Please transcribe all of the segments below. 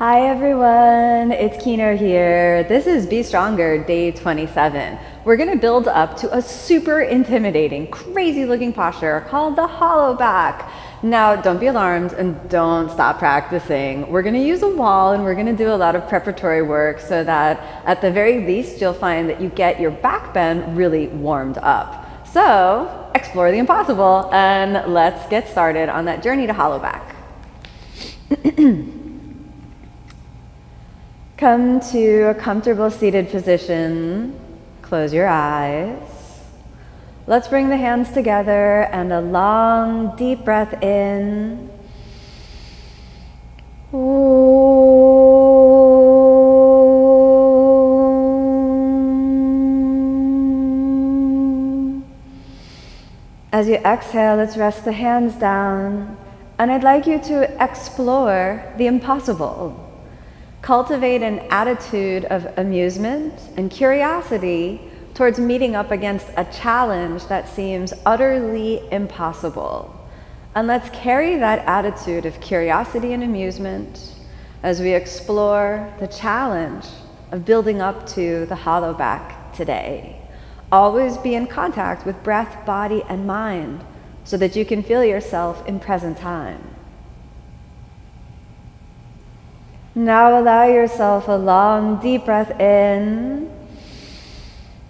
Hi everyone, it's Kino here. This is Be Stronger Day 27. We're gonna build up to a super intimidating, crazy looking posture called the Hollowback. Now, don't be alarmed and don't stop practicing. We're gonna use a wall and we're gonna do a lot of preparatory work so that at the very least, you'll find that you get your back bend really warmed up. So, explore the impossible and let's get started on that journey to Hollowback. Come to a comfortable seated position. Close your eyes. Let's bring the hands together and a long, deep breath in. As you exhale, let's rest the hands down. And I'd like you to explore the impossible. Cultivate an attitude of amusement and curiosity towards meeting up against a challenge that seems utterly impossible. And let's carry that attitude of curiosity and amusement as we explore the challenge of building up to the Hollowback today. Always be in contact with breath, body, and mind so that you can feel yourself in present time. Now allow yourself a long, deep breath in.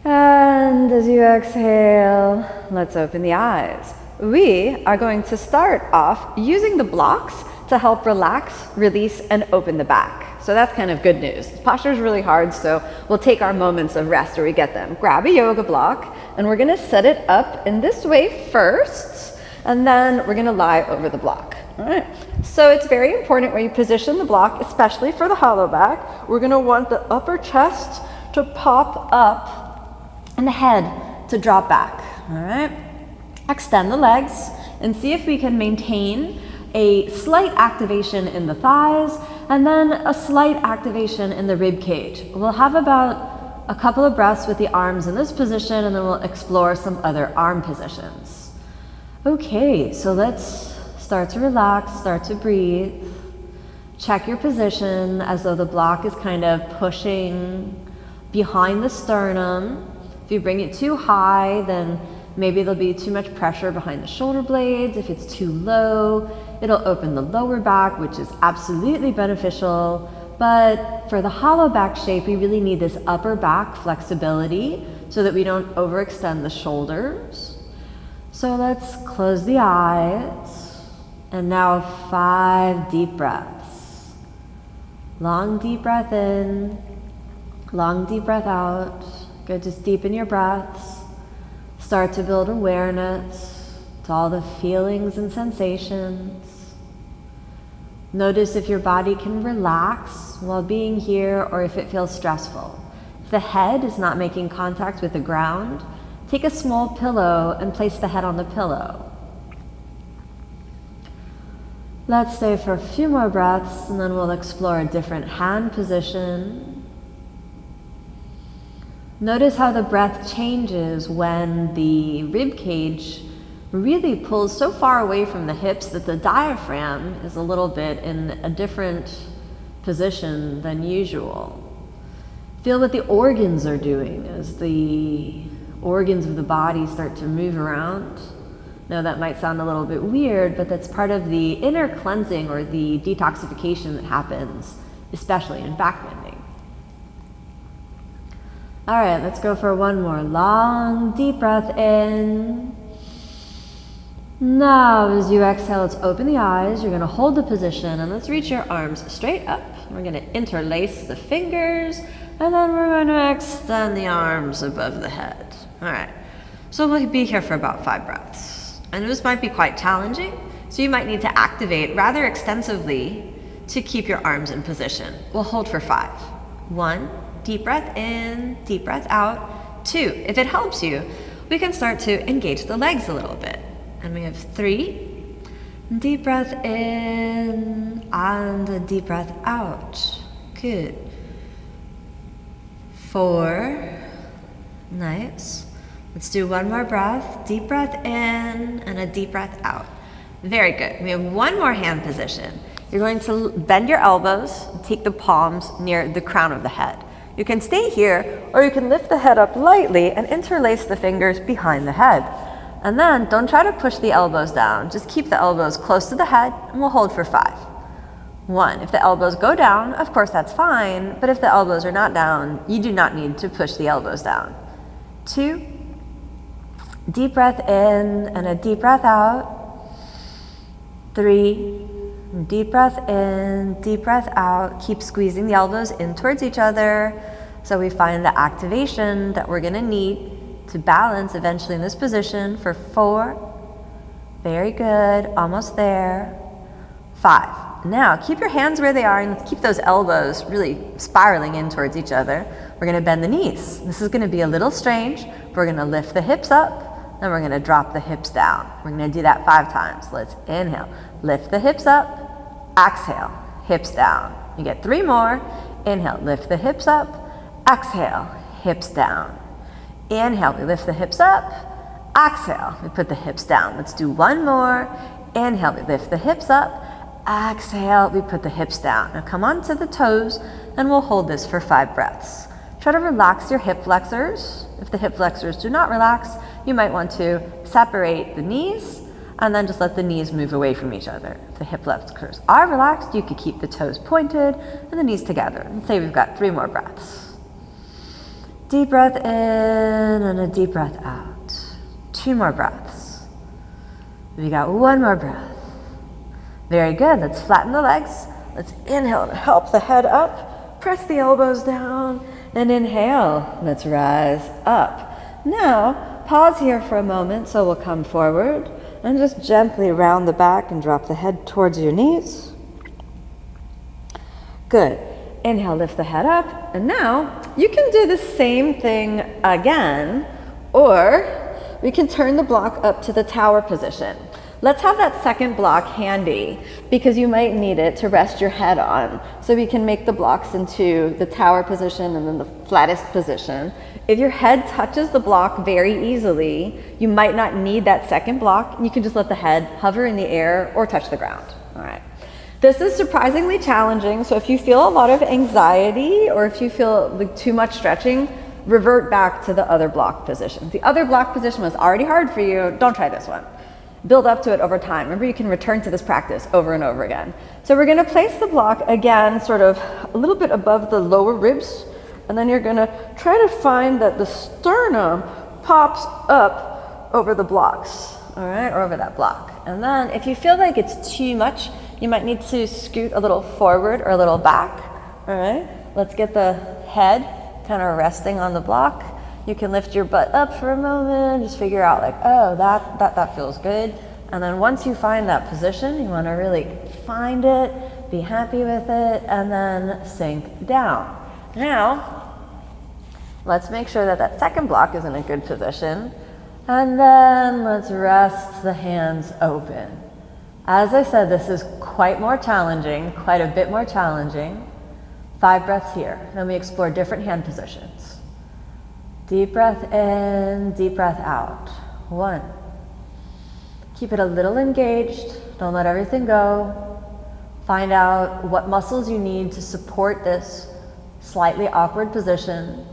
And as you exhale, let's open the eyes. We are going to start off using the blocks to help relax, release, and open the back. So that's kind of good news. This posture is really hard, so we'll take our moments of rest where we get them. Grab a yoga block, and we're gonna set it up in this way first, and then we're gonna lie over the block. All right, so it's very important where you position the block, especially for the Hollowback. We're gonna want the upper chest to pop up and the head to drop back, all right? Extend the legs and see if we can maintain a slight activation in the thighs and then a slight activation in the rib cage. We'll have about a couple of breaths with the arms in this position and then we'll explore some other arm positions. Okay, so let's start to relax, start to breathe. Check your position as though the block is kind of pushing behind the sternum. If you bring it too high, then maybe there'll be too much pressure behind the shoulder blades. If it's too low, it'll open the lower back, which is absolutely beneficial. But for the Hollowback shape, we really need this upper back flexibility so that we don't overextend the shoulders. So let's close the eyes. And now 5 deep breaths. Long deep breath in, long deep breath out. Good, just deepen your breaths. Start to build awareness to all the feelings and sensations. Notice if your body can relax while being here or if it feels stressful. If the head is not making contact with the ground, take a small pillow and place the head on the pillow. Let's stay for a few more breaths and then we'll explore a different hand position. Notice how the breath changes when the rib cage really pulls so far away from the hips that the diaphragm is a little bit in a different position than usual. Feel what the organs are doing as the organs of the body start to move around. Now that might sound a little bit weird, but that's part of the inner cleansing or the detoxification that happens, especially in back bending. All right, let's go for one more long, deep breath in. Now, as you exhale, let's open the eyes. You're gonna hold the position and let's reach your arms straight up. We're gonna interlace the fingers and then we're gonna extend the arms above the head. All right, so we'll be here for about 5 breaths. And this might be quite challenging, so you might need to activate rather extensively to keep your arms in position. We'll hold for 5. 1, deep breath in, deep breath out. 2, if it helps you, we can start to engage the legs a little bit. And we have 3, deep breath in and a deep breath out. Good. 4, nice. Let's do one more breath. Deep breath in and a deep breath out. Very good. We have one more hand position. You're going to bend your elbows, take the palms near the crown of the head. You can stay here, or you can lift the head up lightly and interlace the fingers behind the head. And then don't try to push the elbows down. Just keep the elbows close to the head, and we'll hold for 5. 1, if the elbows go down, of course that's fine, but if the elbows are not down, you do not need to push the elbows down. 2, deep breath in and a deep breath out. 3, deep breath in, deep breath out. Keep squeezing the elbows in towards each other so we find the activation that we're gonna need to balance eventually in this position for 4. Very good, almost there. 5. Now keep your hands where they are and let's keep those elbows really spiraling in towards each other. We're gonna bend the knees. This is gonna be a little strange. We're gonna lift the hips up, then we're gonna drop the hips down. We're gonna do that 5 times. Let's inhale, lift the hips up, exhale, hips down. You get 3 more. Inhale, lift the hips up, exhale, hips down. Inhale, we lift the hips up, exhale, we put the hips down. Let's do 1 more. Inhale, we lift the hips up, exhale, we put the hips down. Now come onto the toes and we'll hold this for 5 breaths. Try to relax your hip flexors. If the hip flexors do not relax, you might want to separate the knees and then just let the knees move away from each other. If the hip flexors are relaxed, you could keep the toes pointed and the knees together. Let's say we've got 3 more breaths. Deep breath in and a deep breath out. 2 more breaths. We got 1 more breath. Very good, let's flatten the legs. Let's inhale to help the head up. Press the elbows down and inhale. Let's rise up. Now, pause here for a moment, so we'll come forward and just gently round the back and drop the head towards your knees. Good. Inhale, lift the head up, and now you can do the same thing again, or we can turn the block up to the tower position. Let's have that second block handy because you might need it to rest your head on. So we can make the blocks into the tower position and then the flattest position. If your head touches the block very easily, you might not need that second block. You can just let the head hover in the air or touch the ground. All right. This is surprisingly challenging, so if you feel a lot of anxiety or if you feel like too much stretching, revert back to the other block position. The other block position was already hard for you, don't try this one. Build up to it over time. Remember, you can return to this practice over and over again. So we're gonna place the block again, sort of a little bit above the lower ribs, and then you're gonna try to find that the sternum pops up over the blocks, all right, or over that block. And then if you feel like it's too much, you might need to scoot a little forward or a little back, all right? Let's get the head kind of resting on the block. You can lift your butt up for a moment, just figure out like, oh, that feels good. And then once you find that position, you wanna really find it, be happy with it, and then sink down. Now, let's make sure that that second block is in a good position. And then let's rest the hands open. As I said, this is quite more challenging, quite a bit more challenging. 5 breaths here. Then we explore different hand positions. Deep breath in, deep breath out. 1. Keep it a little engaged. Don't let everything go. Find out what muscles you need to support this slightly awkward position.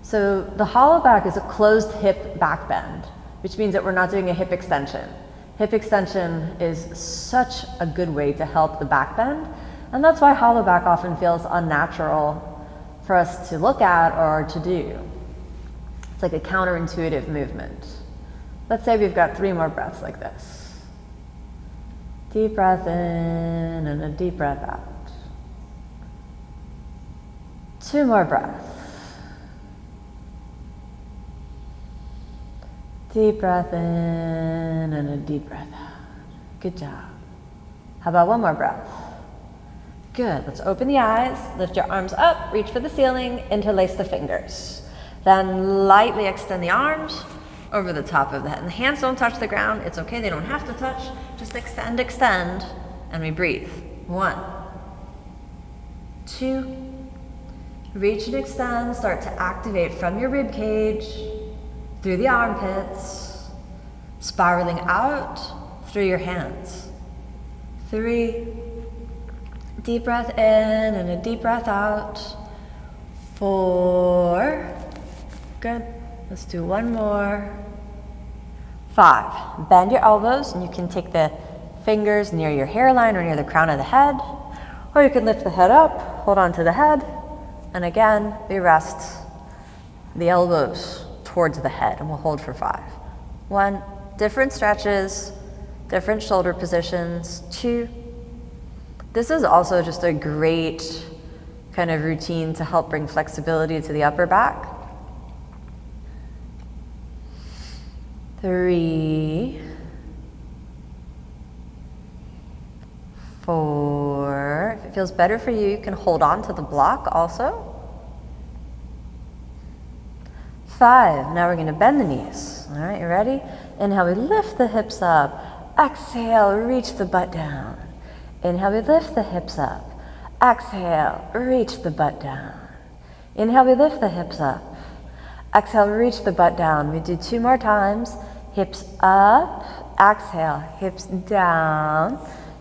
So the hollow back is a closed hip back bend, which means that we're not doing a hip extension. Hip extension is such a good way to help the back bend, and that's why hollow back often feels unnatural for us to look at or to do. It's like a counterintuitive movement. Let's say we've got 3 more breaths like this. Deep breath in and a deep breath out. 2 more breaths. Deep breath in and a deep breath out. Good job. How about 1 more breath? Good. Let's open the eyes, lift your arms up, reach for the ceiling, interlace the fingers. Then lightly extend the arms over the top of the head. And the hands don't touch the ground. It's okay, they don't have to touch. Just extend, extend, and we breathe. 1, 2, reach and extend. Start to activate from your rib cage, through the armpits, spiraling out through your hands. 3, Deep breath in and a deep breath out. 4. Good. Let's do one more. 5. Bend your elbows, and you can take the fingers near your hairline or near the crown of the head, or you can lift the head up, hold on to the head, and again, we rest the elbows towards the head, and we'll hold for 5. 1. Different stretches, different shoulder positions. 2. This is also just a great kind of routine to help bring flexibility to the upper back. 3. 4. If it feels better for you, you can hold on to the block also. 5. Now we're going to bend the knees. All right, you ready? Inhale, we lift the hips up. Exhale, reach the butt down. Inhale, we lift the hips up. Exhale, reach the butt down. Inhale, we lift the hips up. Exhale, reach the butt down. We do 2 more times. Hips up. Exhale, hips down.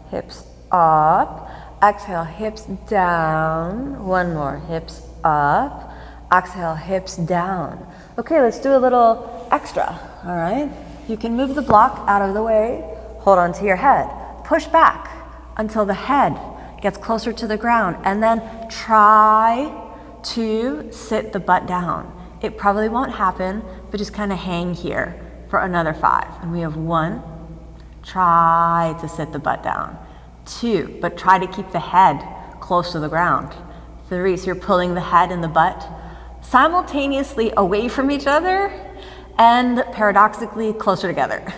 Hips up. Exhale, hips down. 1 more. Hips up. Exhale, hips down. Okay, let's do a little extra. All right? You can move the block out of the way. Hold on to your head. Push back until the head gets closer to the ground, and then try to sit the butt down. It probably won't happen, but just kind of hang here for another 5. And we have 1, try to sit the butt down. 2, but try to keep the head close to the ground. 3, so you're pulling the head and the butt simultaneously away from each other and paradoxically closer together.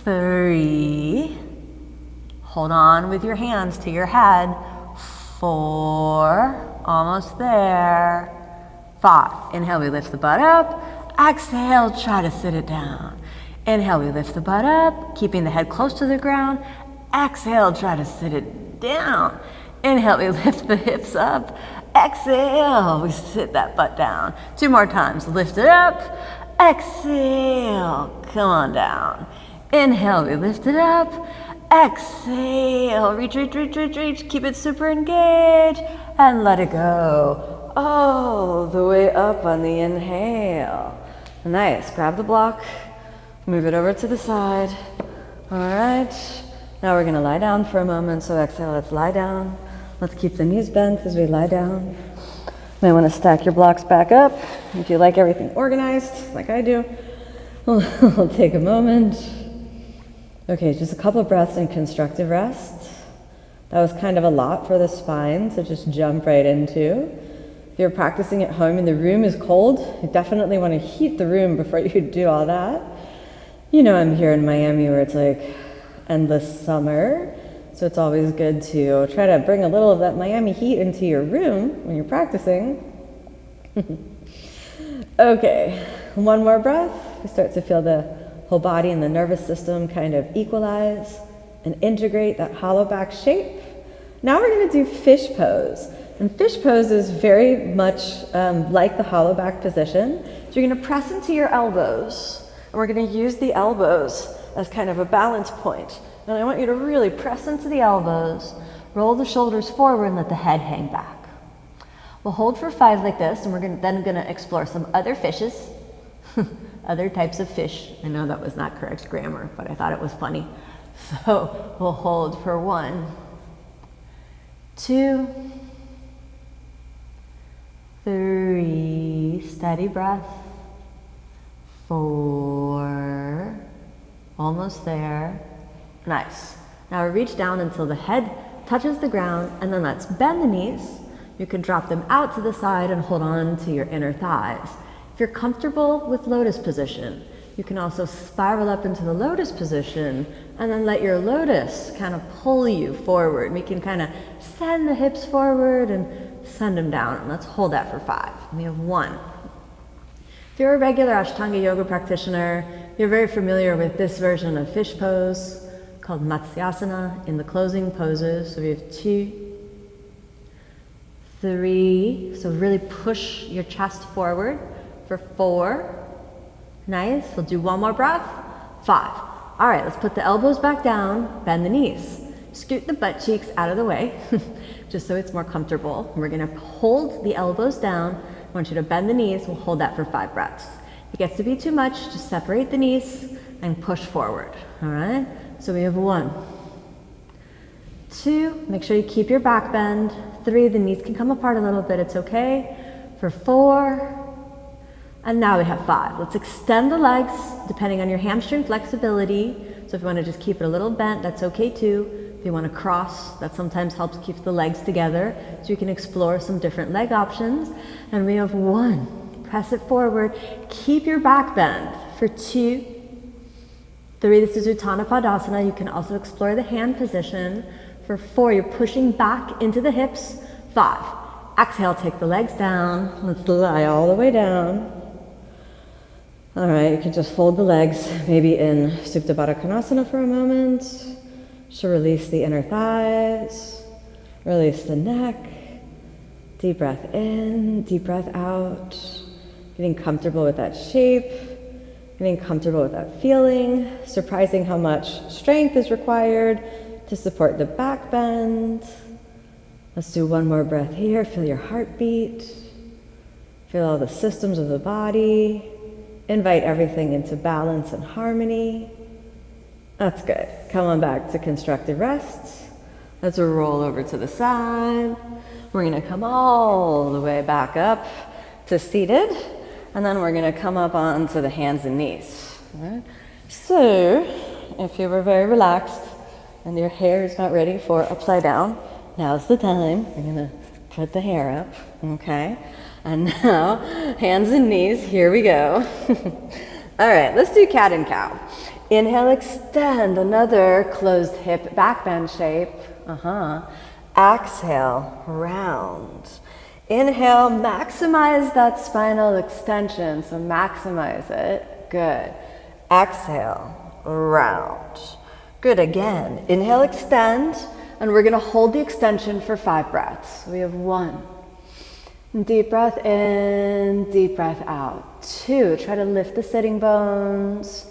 3, hold on with your hands to your head. 4, almost there. 5, inhale, we lift the butt up. Exhale, try to sit it down. Inhale, we lift the butt up, keeping the head close to the ground. Exhale, try to sit it down. Inhale, we lift the hips up. Exhale, we sit that butt down. 2 more times, lift it up. Exhale, come on down. Inhale, we lift it up. Exhale, reach, reach, reach, reach, reach. Keep it super engaged and let it go. All the way up on the inhale. Nice, grab the block, move it over to the side. All right, now we're gonna lie down for a moment. So exhale, let's lie down. Let's keep the knees bent as we lie down. You might wanna stack your blocks back up if you like everything organized, like I do. We'll take a moment. Okay, just a couple of breaths in constructive rest. That was kind of a lot for the spine to just jump right into. If you're practicing at home and the room is cold, you definitely want to heat the room before you do all that. You know, I'm here in Miami where it's like endless summer, so it's always good to try to bring a little of that Miami heat into your room when you're practicing. Okay, 1 more breath. We start to feel the whole body and the nervous system kind of equalize and integrate that hollow back shape. Now we're going to do fish pose. And fish pose is very much like the hollow back position. So you're going to press into your elbows, and we're going to use the elbows as kind of a balance point. And I want you to really press into the elbows, roll the shoulders forward, and let the head hang back. We'll hold for 5 like this, and we're then going to explore some other fishes, other types of fish. I know that was not correct grammar, but I thought it was funny. So we'll hold for 1, 2, 3, steady breath. 4, almost there. Nice. Now reach down until the head touches the ground, and then let's bend the knees. You can drop them out to the side and hold on to your inner thighs. If you're comfortable with lotus position, you can also spiral up into the lotus position and then let your lotus kind of pull you forward. We can kind of send the hips forward and send them down. And let's hold that for 5. We have 1. If you're a regular Ashtanga yoga practitioner, you're very familiar with this version of fish pose called Matsyasana in the closing poses. So we have 2, 3, so really push your chest forward for 4. Nice, we'll do 1 more breath. 5. All right, let's put the elbows back down, bend the knees. scoot the butt cheeks out of the way, just so it's more comfortable. We're gonna hold the elbows down. I want you to bend the knees. We'll hold that for 5 breaths. If it gets to be too much, just separate the knees and push forward, all right? So we have 1, 2, make sure you keep your back bend. 3, the knees can come apart a little bit, it's okay. For 4, and now we have 5. Let's extend the legs depending on your hamstring flexibility. So if you want to just keep it a little bent, that's okay too. If you want to cross, that sometimes helps keep the legs together. So you can explore some different leg options. And we have 1, press it forward. Keep your back bend. For 2, 3, this is Utthana Padasana. You can also explore the hand position. For 4, you're pushing back into the hips. 5, exhale, take the legs down. Let's lie all the way down. All right, you can just fold the legs, maybe in Supta Baddha Konasana for a moment. So release the inner thighs, release the neck. Deep breath in, deep breath out. Getting comfortable with that shape, getting comfortable with that feeling. Surprising how much strength is required to support the back bend. Let's do 1 more breath here. Feel your heartbeat. Feel all the systems of the body. Invite everything into balance and harmony. That's good. Come on back to constructive rest. Let's roll over to the side. We're gonna come all the way back up to seated, and then we're gonna come up onto the hands and knees. All right? So, if you were very relaxed and your hair is not ready for upside down, now's the time. We're gonna put the hair up, okay? And now, hands and knees, here we go. All right, let's do cat and cow. Inhale, extend, another closed hip back bend shape. Exhale, round. Inhale, maximize that spinal extension, so maximize it. Good. Exhale, round. Good, again. Inhale, extend, and we're gonna hold the extension for 5 breaths. We have 1. Deep breath in, deep breath out. 2, try to lift the sitting bones.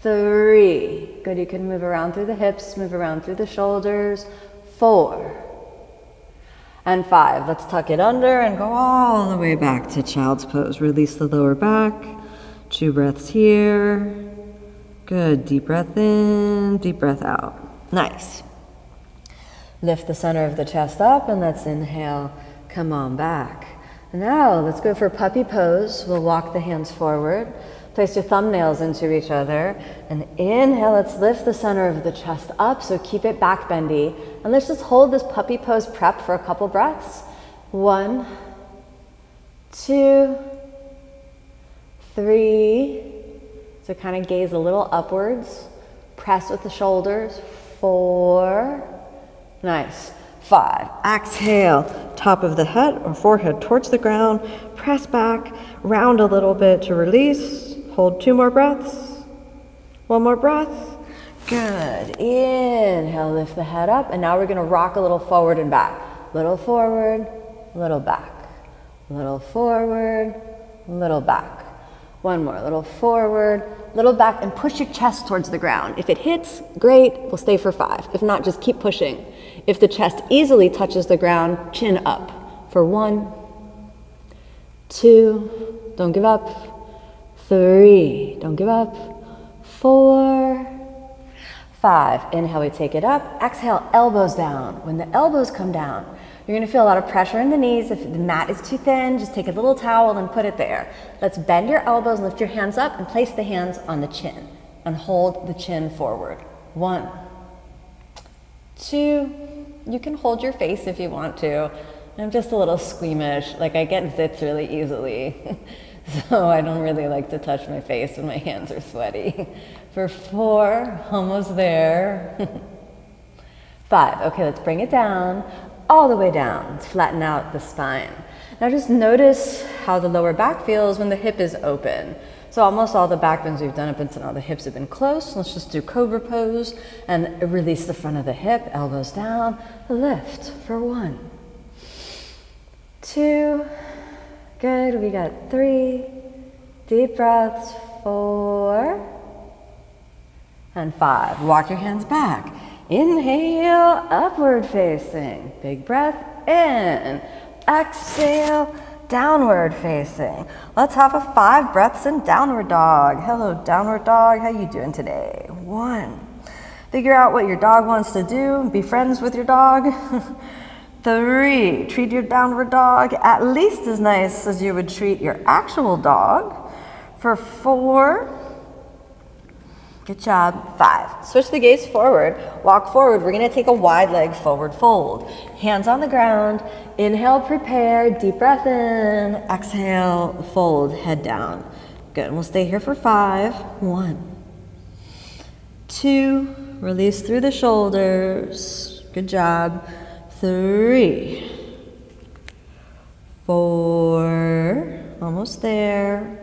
3, good, you can move around through the hips, move around through the shoulders. 4, and 5, let's tuck it under and go all the way back to child's pose. Release the lower back, 2 breaths here. Good, deep breath in, deep breath out. Nice. Lift the center of the chest up and let's inhale, come on back. Now, let's go for puppy pose. We'll walk the hands forward. Place your thumbnails into each other. And inhale, let's lift the center of the chest up, so keep it back bendy. And let's just hold this puppy pose prep for a couple breaths. 1, 2, 3. So kind of gaze a little upwards. Press with the shoulders. 4. Nice. 5. Exhale, top of the head or forehead towards the ground. Press back, round a little bit to release. Hold 2 more breaths. 1 more breath. Good. Inhale, lift the head up. And now we're going to rock a little forward and back. Little forward, little back. Little forward, little back. 1 more. Little forward, little back, and push your chest towards the ground. If it hits, great. We'll stay for 5. If not, just keep pushing. If the chest easily touches the ground, chin up. For 1, 2, don't give up. 3, don't give up. 4, 5. Inhale, we take it up. Exhale, elbows down. When the elbows come down, you're going to feel a lot of pressure in the knees. If the mat is too thin, just take a little towel and put it there. Let's bend your elbows, lift your hands up, and place the hands on the chin. And hold the chin forward. 1, 2. You can hold your face if you want to. I'm just a little squeamish. Like, I get zits really easily. So I don't really like to touch my face when my hands are sweaty. For 4, almost there. 5, okay, let's bring it down, all the way down. Let's flatten out the spine. Now just notice how the lower back feels when the hip is open. So almost all the back bends we've done up until now, the hips have been close. Let's just do Cobra Pose and release the front of the hip, elbows down, lift for 1, 2, good, we got 3, deep breaths, 4, and 5. Walk your hands back. Inhale, upward facing. Big breath in. Exhale, downward facing. Let's have a 5 breaths in downward dog. Hello, downward dog. How you doing today? 1. Figure out what your dog wants to do. Be friends with your dog. 3. Treat your downward dog at least as nice as you would treat your actual dog. For 4. Good job. 5. Switch the gaze forward. Walk forward. We're going to take a wide leg forward fold. Hands on the ground. Inhale, prepare. Deep breath in. Exhale, fold, head down. Good. And we'll stay here for 5. 1. 2. Release through the shoulders. Good job. 3. 4. Almost there.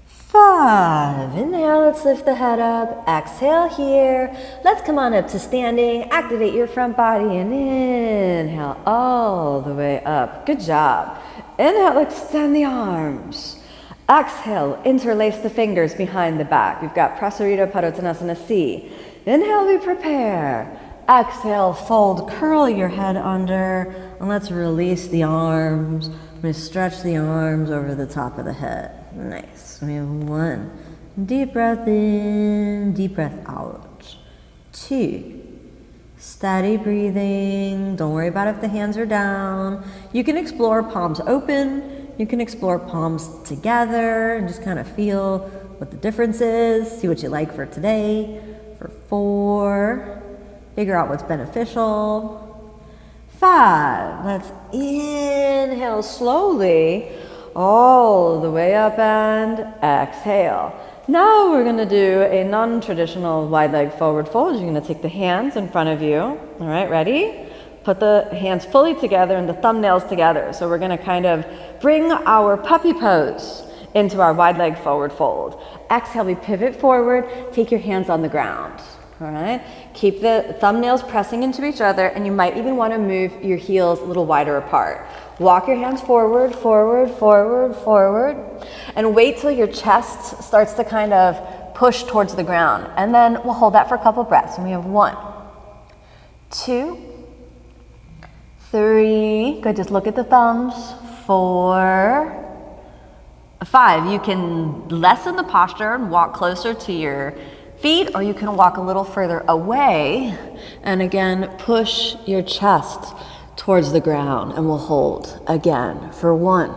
5. Inhale, let's lift the head up. Exhale here. Let's come on up to standing. Activate your front body and inhale all the way up. Good job. Inhale, extend the arms. Exhale, interlace the fingers behind the back. We've got Prasarita Padottanasana C. Inhale, we prepare. Exhale, fold, curl your head under, and let's release the arms. I'm going to stretch the arms over the top of the head. Nice. We have 1. Deep breath in, deep breath out. 2. Steady breathing. Don't worry about if the hands are down. You can explore palms open. You can explore palms together and just kind of feel what the difference is. See what you like for today. For 4. Figure out what's beneficial. 5. Let's inhale slowly all the way up and exhale. Now we're going to do a non-traditional wide leg forward fold. You're going to take the hands in front of you. All right, ready? Put the hands fully together and the thumbnails together. So we're going to kind of bring our puppy pose into our wide leg forward fold. Exhale, we pivot forward. Take your hands on the ground. All right, keep the thumbnails pressing into each other, and you might even want to move your heels a little wider apart. Walk your hands forward, forward, forward, forward, and wait till your chest starts to kind of push towards the ground. And then we'll hold that for a couple breaths. And we have 1, 2, 3. Good, just look at the thumbs. 4, 5. You can lessen the posture and walk closer to your feet, or you can walk a little further away and again push your chest towards the ground, and we'll hold again for 1.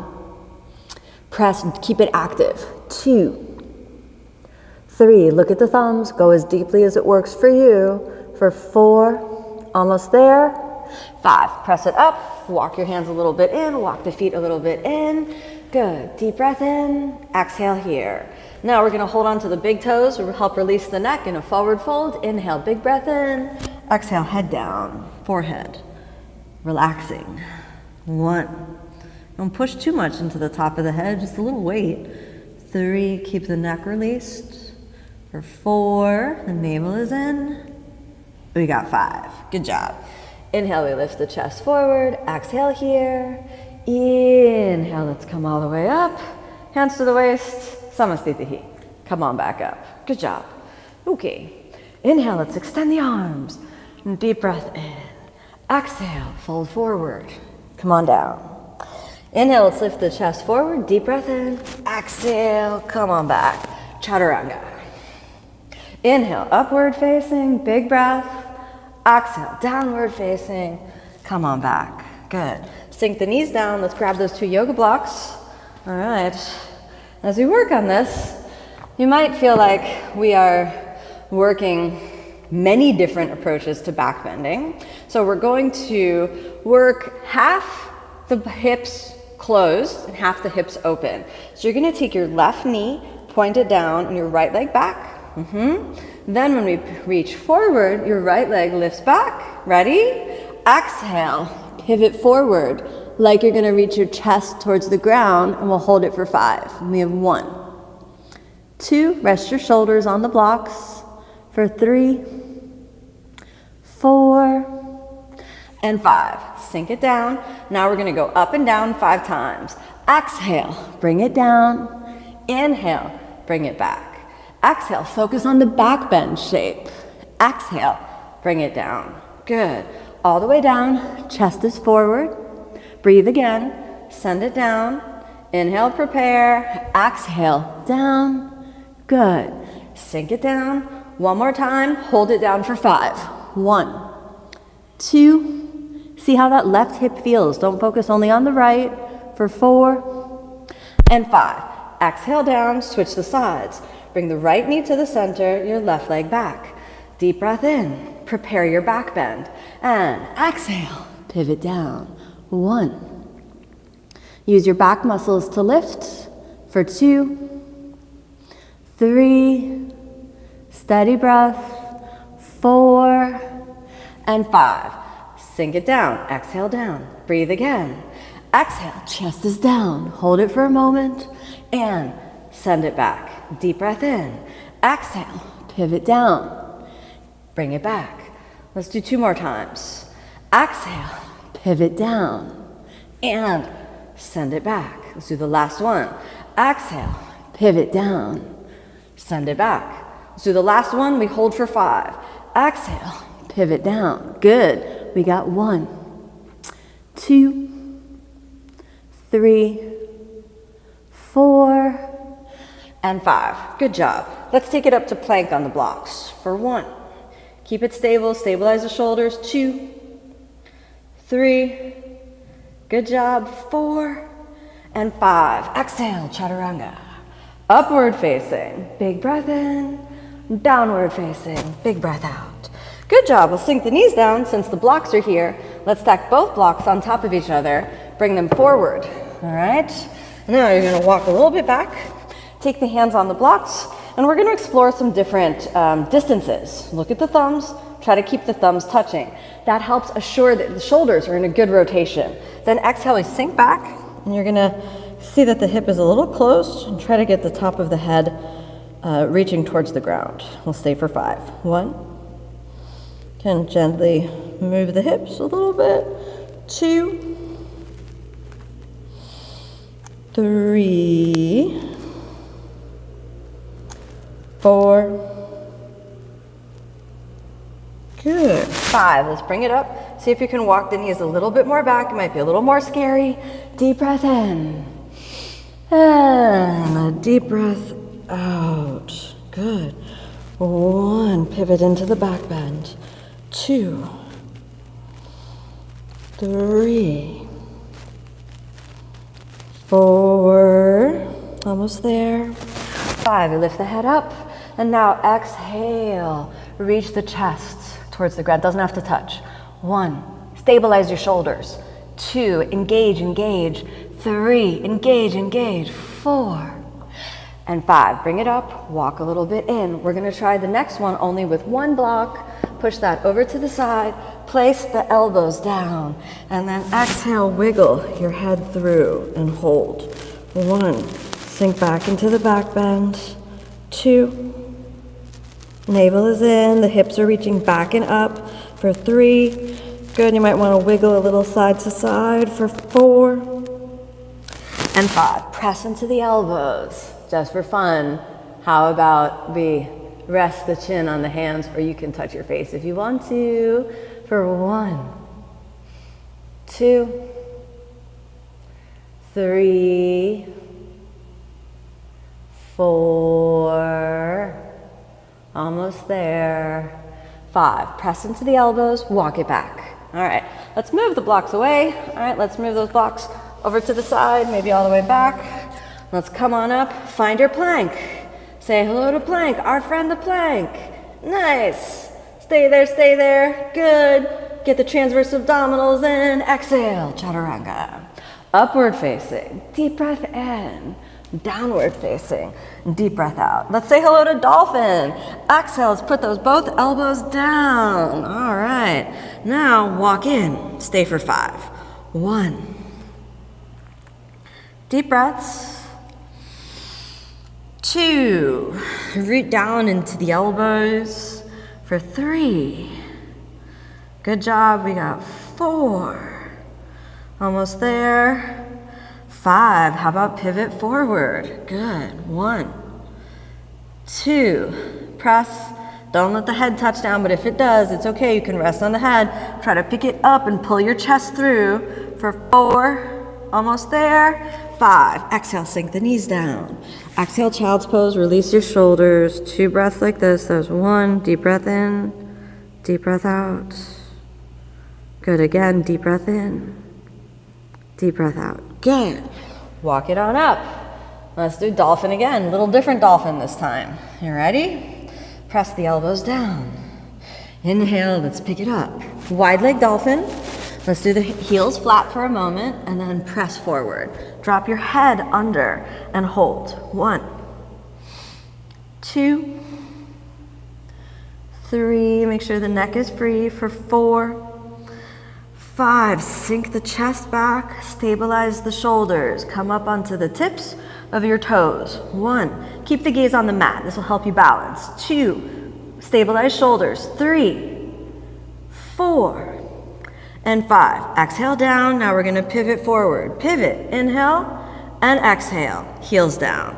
Press, keep it active. 2, 3, look at the thumbs, go as deeply as it works for you. For 4, almost there. 5, press it up, walk your hands a little bit in, walk the feet a little bit in. Good, deep breath in, exhale here. Now we're going to hold on to the big toes. We'll help release the neck in a forward fold. Inhale, big breath in. Exhale, head down, forehead. Relaxing. 1. Don't push too much into the top of the head, just a little weight. 3, keep the neck released. For 4, the navel is in. We got 5. Good job. Inhale, we lift the chest forward. Exhale here. Inhale, let's come all the way up. Hands to the waist. Samastitihi. Come on back up. Good job. Okay. Inhale, let's extend the arms. Deep breath in. Exhale, fold forward. Come on down. Inhale, let's lift the chest forward. Deep breath in. Exhale, come on back. Chaturanga. Inhale, upward facing, big breath. Exhale, downward facing. Come on back. Good. Sink the knees down. Let's grab those 2 yoga blocks. All right. As we work on this, you might feel like we are working many different approaches to back bending. So we're going to work half the hips closed and half the hips open. So you're going to take your left knee, point it down, and your right leg back. Then when we reach forward, your right leg lifts back. Ready? Exhale, pivot forward like you're going to reach your chest towards the ground, and we'll hold it for 5. And we have 1, 2, rest your shoulders on the blocks. For 3, 4, and 5. Sink it down. Now we're going to go up and down 5 times. Exhale, bring it down. Inhale, bring it back. Exhale, focus on the back bend shape. Exhale, bring it down. Good. All the way down, chest is forward. Breathe again, send it down. Inhale, prepare. Exhale, down. Good. Sink it down. One more time, hold it down for 5. 1, 2. See how that left hip feels. Don't focus only on the right. For 4 and 5. Exhale down, switch the sides. Bring the right knee to the center, your left leg back. Deep breath in, prepare your back bend. And exhale, pivot down. 1. Use your back muscles to lift. For 2, 3, steady breath. 4 and 5. Sink it down, exhale down. Breathe again. Exhale, chest is down. Hold it for a moment and send it back. Deep breath in. Exhale, pivot down. Bring it back. Let's do 2 more times. Exhale, pivot down and send it back. Let's do the last one. Exhale, pivot down, send it back. Let's do the last one. We hold for 5. Exhale, pivot down. Good. We got 1, 2, 3, 4, and 5. Good job. Let's take it up to plank on the blocks. For 1, keep it stable, stabilize the shoulders. 2, 3, good job. 4 and 5. Exhale, chaturanga. Upward facing, big breath in. Downward facing, big breath out. Good job. We'll sink the knees down since the blocks are here. Let's stack both blocks on top of each other. Bring them forward. All right. Now you're going to walk a little bit back. Take the hands on the blocks, and we're going to explore some different distances. Look at the thumbs. Try to keep the thumbs touching. That helps assure that the shoulders are in a good rotation. Then exhale, we sink back, and you're going to see that the hip is a little closed, and try to get the top of the head reaching towards the ground. We'll stay for 5. 1. Can gently move the hips a little bit. 2, 3, 4. Good. 5. Let's bring it up. See if you can walk the knees a little bit more back. It might be a little more scary. Deep breath in. And a deep breath out. Good. 1. Pivot into the back bend. 2, 3, 4. Almost there. 5. You lift the head up. And now exhale. Reach the chest towards the ground. Doesn't have to touch. 1. Stabilize your shoulders. 2. Engage, engage. 3. Engage, engage. 4. And 5. Bring it up. Walk a little bit in. We're going to try the next one only with 1 block. Push that over to the side. Place the elbows down. And then exhale, wiggle your head through and hold. 1. Sink back into the back bend. 2. Navel is in. The hips are reaching back and up. For 3. Good. You might want to wiggle a little side to side. For 4. And 5. Press into the elbows. Just for fun. How about we rest the chin on the hands, or you can touch your face if you want to. For 1, 2, 3, 4. Almost there. 5. Press into the elbows, walk it back. All right, let's move the blocks away. All right, let's move those blocks over to the side, maybe all the way back. Let's come on up, find your plank. Say hello to plank, our friend the plank. Nice. Stay there. Good. Get the transverse abdominals in. Exhale, chaturanga. Upward facing, deep breath in. Downward facing, deep breath out. Let's say hello to dolphin. Exhale, let's put those both elbows down. All right. Now walk in. Stay for 5. 1. Deep breaths. 2. Root down into the elbows. For 3. Good job. We got 4. Almost there. 5. How about pivot forward? Good. 1, 2. Press Don't let the head touch down, but if it does, it's okay. You can rest on the head. Try to pick it up and pull your chest through for 4, almost there. 5, exhale, sink the knees down. Exhale, child's pose, release your shoulders. 2 breaths like this. There's 1, deep breath in, deep breath out. Good, again, deep breath in, deep breath out. Good. Walk it on up. Let's do dolphin again, little different dolphin this time. You ready? Press the elbows down. Inhale, let's pick it up. Wide leg dolphin. Let's do the heels flat for a moment and then press forward. Drop your head under and hold. 1, 2, 3. Make sure the neck is free for 4, 5. Sink the chest back. Stabilize the shoulders. Come up onto the tips of your toes. 1. Keep the gaze on the mat. This will help you balance. 2. Stabilize shoulders. 3, 4. And 5. Exhale down. Now we're going to pivot forward. Pivot. Inhale and exhale. Heels down.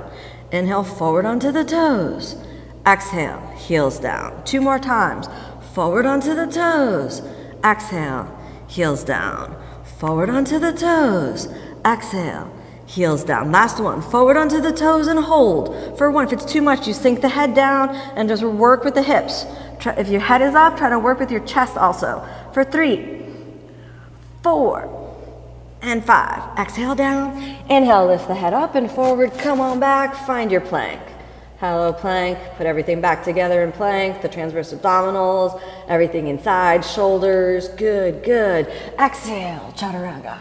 Inhale forward onto the toes. Exhale. Heels down. 2 more times. Forward onto the toes. Exhale. Heels down. Forward onto the toes. Exhale. Heels down. Last one. Forward onto the toes and hold. For 1. If it's too much, you sink the head down and just work with the hips. If your head is up, try to work with your chest also. For 3, 4, and 5. Exhale down. Inhale, lift the head up and forward. Come on back. Find your plank. Hello, plank. Put everything back together in plank. The transverse abdominals, everything inside, shoulders. Good, good. Exhale, chaturanga.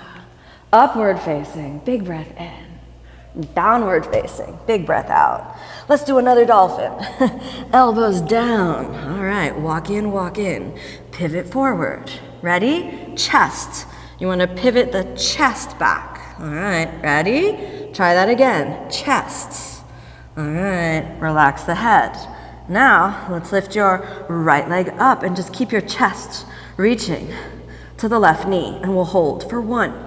Upward facing, big breath in. Downward facing, big breath out. Let's do another dolphin. Elbows down. All right, walk in, pivot forward. Ready? Chest. You want to pivot the chest back. All right, ready? Try that again. Chest. All right, relax the head. Now, let's lift your right leg up and just keep your chest reaching to the left knee, and we'll hold for 1,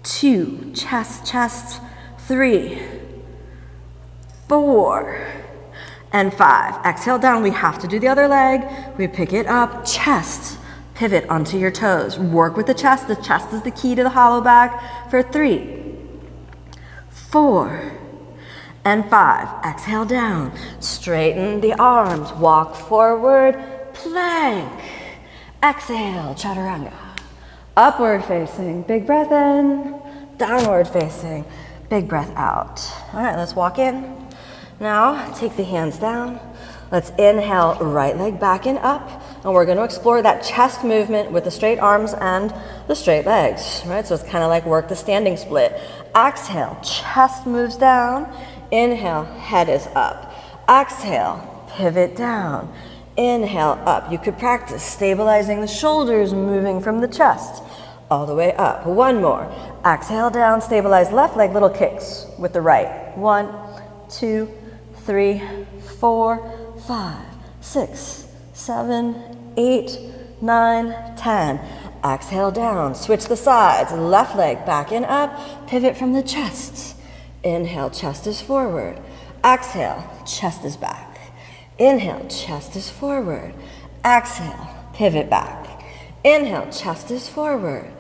2, chest, 3, 4, and 5. Exhale down. We have to do the other leg. We pick it up, chest, pivot onto your toes. Work with the chest. The chest is the key to the hollow back. For 3, 4, and 5. Exhale down. Straighten the arms. Walk forward, plank. Exhale, chaturanga. Upward facing, big breath in. Downward facing, big breath out. All right, let's walk in. Now, take the hands down. Let's inhale, right leg back and up. And we're going to explore that chest movement with the straight arms and the straight legs, right? So it's kind of like work the standing split. Exhale, chest moves down. Inhale, head is up. Exhale, pivot down. Inhale, up. You could practice stabilizing the shoulders, moving from the chest all the way up. 1 more. Exhale down, stabilize left leg, little kicks with the right. 1, 2, 3, 4, 5, 6, 7, 8, 9, 10. Exhale down, switch the sides, left leg back and up, pivot from the chest. Inhale, chest is forward. Exhale, chest is back. Inhale, chest is forward. Exhale, pivot back. Inhale, chest is forward.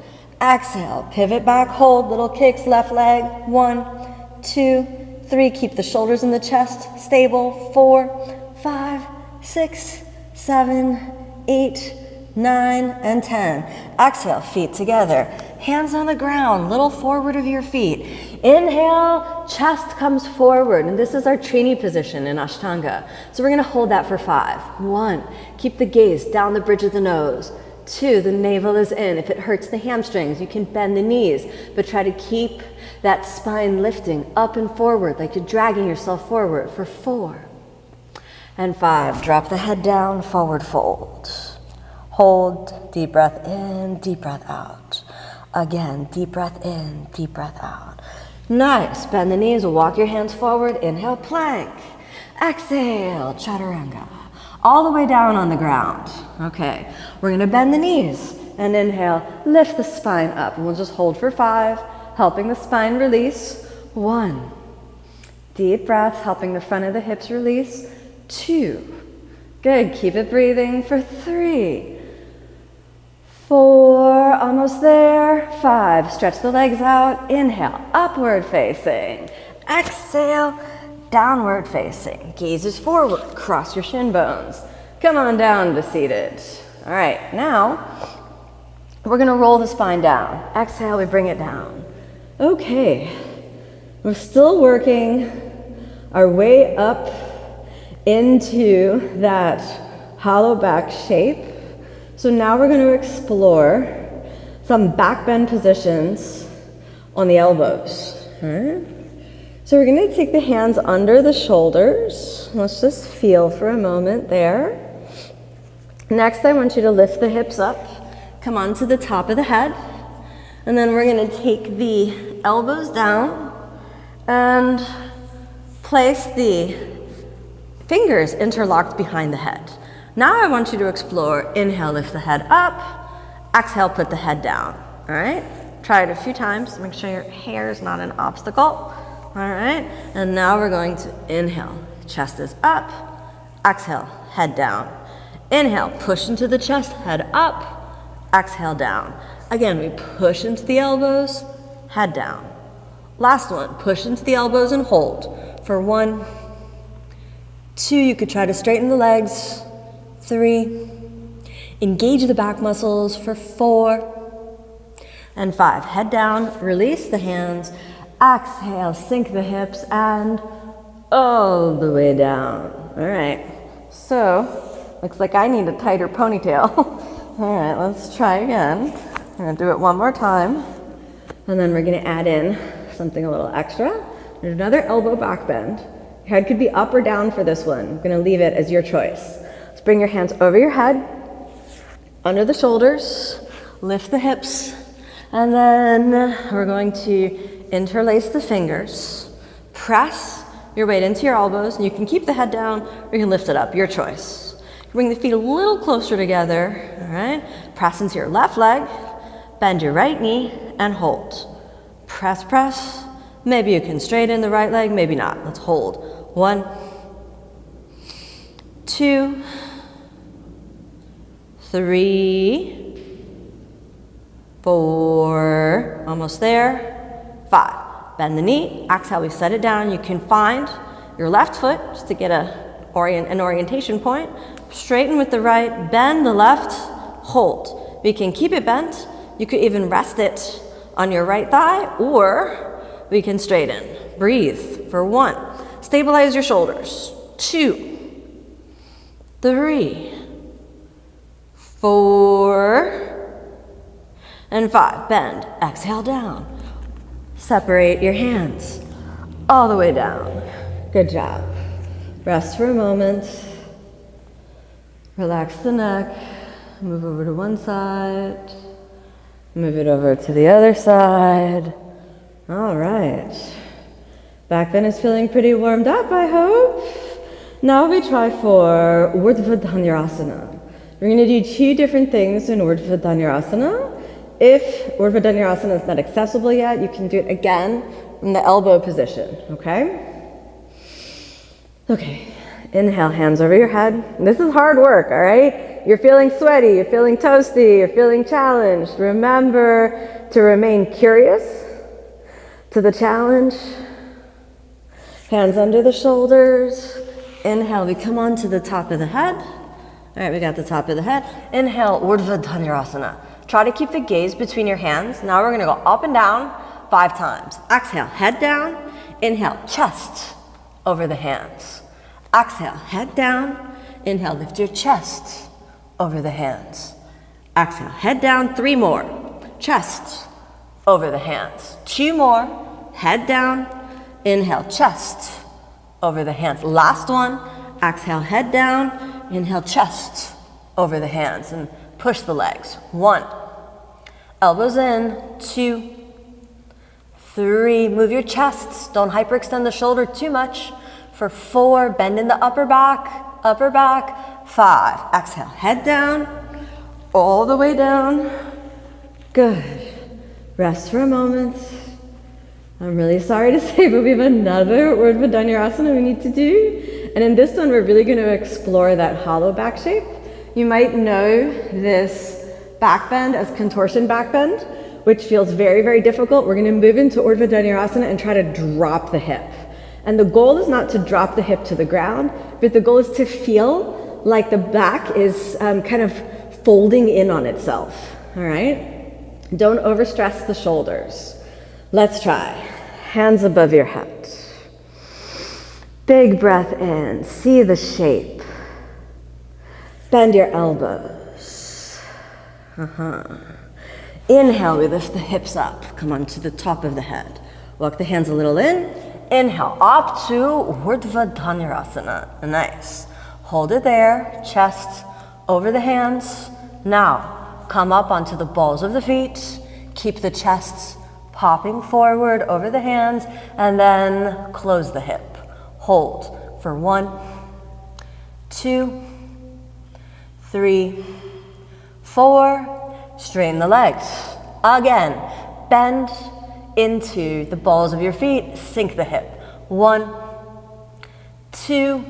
Exhale, pivot back, hold, little kicks, left leg. 1, 2, 3, keep the shoulders in the chest, stable. 4, 5, 6, 7, 8, 9, and 10. Exhale, feet together. Hands on the ground, little forward of your feet. Inhale, chest comes forward, and this is our Trini position in Ashtanga. So we're gonna hold that for 5. 1, keep the gaze down the bridge of the nose. 2, the navel is in. If it hurts the hamstrings, you can bend the knees, but try to keep that spine lifting up and forward, like you're dragging yourself forward for 4. And 5, drop the head down, forward fold. Hold, deep breath in, deep breath out. Again, deep breath in, deep breath out. Nice, bend the knees, walk your hands forward, inhale, plank. Exhale, chaturanga. All the way down on the ground. Okay, we're gonna bend the knees and inhale, lift the spine up, and we'll just hold for 5, helping the spine release. 1, deep breath, helping the front of the hips release. 2, Good, keep it breathing for 3, 4, almost there, 5, stretch the legs out, inhale, upward facing, exhale, downward facing, gazes forward, cross your shin bones, come on down to seated. All right, now we're gonna roll the spine down, exhale, we bring it down. Okay, we're still working our way up into that hollow back shape. So now we're going to explore some back bend positions on the elbows. All right. So we're going to take the hands under the shoulders. Let's just feel for a moment there. Next, I want you to lift the hips up, come onto the top of the head, and then we're going to take the elbows down and place the fingers interlocked behind the head. Now I want you to explore, inhale, lift the head up, exhale, put the head down, all right? Try it a few times to make sure your hair is not an obstacle, all right? And now we're going to inhale, chest is up, exhale, head down. Inhale, push into the chest, head up, exhale, down. Again, we push into the elbows, head down. Last one, push into the elbows and hold for 1, 2, you could try to straighten the legs, 3, engage the back muscles for 4, and 5. Head down, release the hands, exhale, sink the hips, and all the way down. All right, so looks like I need a tighter ponytail. All right, let's try again. I'm gonna do it one more time, and then we're gonna add in something a little extra. There's another elbow back bend. Your head could be up or down for this one. I'm going to leave it as your choice. Let's bring your hands over your head, under the shoulders, lift the hips, and then we're going to interlace the fingers, press your weight into your elbows, and you can keep the head down or you can lift it up, your choice. Bring the feet a little closer together, all right? Press into your left leg, bend your right knee, and hold. Press, press. Maybe you can straighten the right leg, maybe not. Let's hold. 1, 2, 3, 4, almost there, 5. Bend the knee, exhale, we set it down. You can find your left foot just to get an orientation point. Straighten with the right, bend the left, hold. We can keep it bent. You could even rest it on your right thigh, or we can straighten. Breathe for 1. Stabilize your shoulders. 2, 3, 4, and 5. Bend. Exhale down. Separate your hands all the way down. Good job. Rest for a moment. Relax the neck. Move over to one side. Move it over to the other side. All right. Back bend is feeling pretty warmed up, I hope. Now we try for Urdhva Hanyarasana. We're going to do 2 different things in Urdhva Hanyarasana. If Urdhva Hanyarasana is not accessible yet, you can do it again in the elbow position, okay? Okay, inhale, hands over your head. This is hard work, all right? You're feeling sweaty, you're feeling toasty, you're feeling challenged. Remember to remain curious to the challenge. Hands under the shoulders. Inhale, we come on to the top of the head. All right, we got the top of the head. Inhale, Urdhva Hanyarasana. Try to keep the gaze between your hands. Now we're gonna go up and down 5 times. Exhale, head down. Inhale, chest over the hands. Exhale, head down. Inhale, lift your chest over the hands. Exhale, head down. 3 more. Chest over the hands. 2 more. Head down. Inhale, chest over the hands. Last one. Exhale, head down. Inhale, chest over the hands. And push the legs. 1. Elbows in. 2. 3. Move your chests. Don't hyperextend the shoulder too much. For 4. Bend in the upper back. Upper back. 5. Exhale, head down. All the way down. Good. Rest for a moment. I'm really sorry to say, but we have another Urdhva Hanyarasana we need to do. And in this one, we're really going to explore that hollow back shape. You might know this back bend as contortion back bend, which feels very, very difficult. We're going to move into Urdhva Dhanurasana and try to drop the hip. And the goal is not to drop the hip to the ground, but the goal is to feel like the back is kind of folding in on itself, all right? Don't overstress the shoulders. Let's try. Hands above your head. Big breath in, see the shape. Bend your elbows. Inhale, we lift the hips up. Come on to the top of the head. Walk the hands a little in. Inhale, up to Urdhva Dhanurasana. Nice. Hold it there, chest over the hands. Now, come up onto the balls of the feet. Keep the chest popping forward over the hands, and then close the hip. Hold for 1, 2, 3, 4. Straighten the legs. Again, bend into the balls of your feet, sink the hip. 1, 2,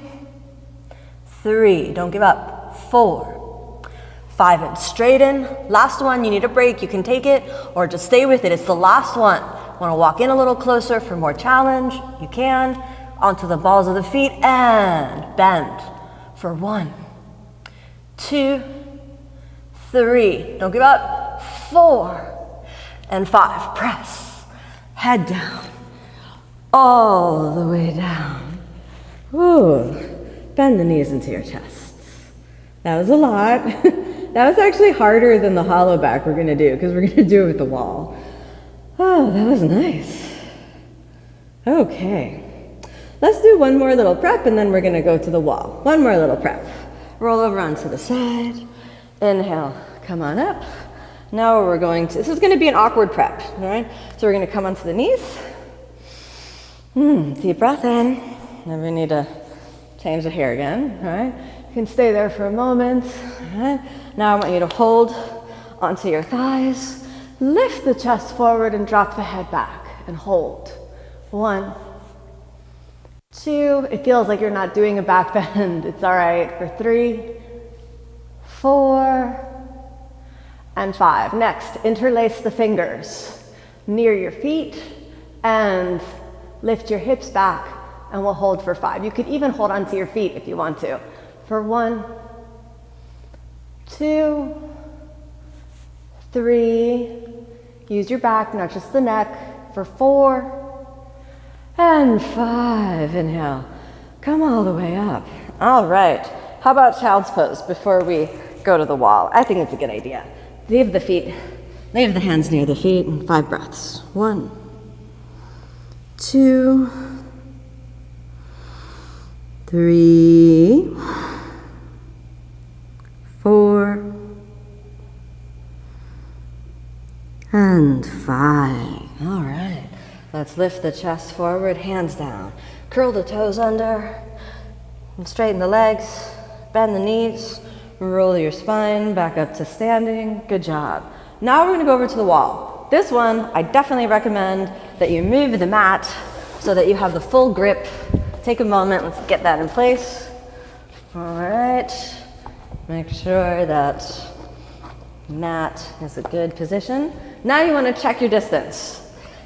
3. Don't give up. 4, 5, and straighten. Last one, you need a break, you can take it or just stay with it. It's the last one. Want to walk in a little closer for more challenge? You can. Onto the balls of the feet and bend for 1, 2, 3. Don't give up. 4 and 5. Press. Head down. All the way down. Ooh. Bend the knees into your chest. That was a lot. That was actually harder than the hollow back we're going to do because we're going to do it with the wall. Oh, that was nice. Okay. Let's do one more little prep and then we're going to go to the wall. One more little prep. Roll over onto the side. Inhale. Come on up. Now we're going to, this is going to be an awkward prep, all right? So we're going to come onto the knees. Deep breath in. Then we need to change the hair again, all right? You can stay there for a moment, all right? Now I want you to hold onto your thighs. Lift the chest forward and drop the head back and hold. 1, 2. It feels like you're not doing a back bend. It's all right. For 3, 4, and 5. Next, interlace the fingers near your feet and lift your hips back, and we'll hold for 5. You could even hold onto your feet if you want to. For 1, 2, 3. Use your back, not just the neck. For 4 and 5. Inhale. Come all the way up. All right. How about child's pose before we go to the wall? I think it's a good idea. Leave the hands near the feet, and 5 breaths. 1, 2, 3, 4, and 5. All right. Let's lift the chest forward, hands down. Curl the toes under, and straighten the legs, bend the knees. Roll your spine back up to standing. Good job. Now we're going to go over to the wall. This one, I definitely recommend that you move the mat so that you have the full grip. Take a moment. Let's get that in place. All right. Make sure that mat is a good position. Now you want to check your distance.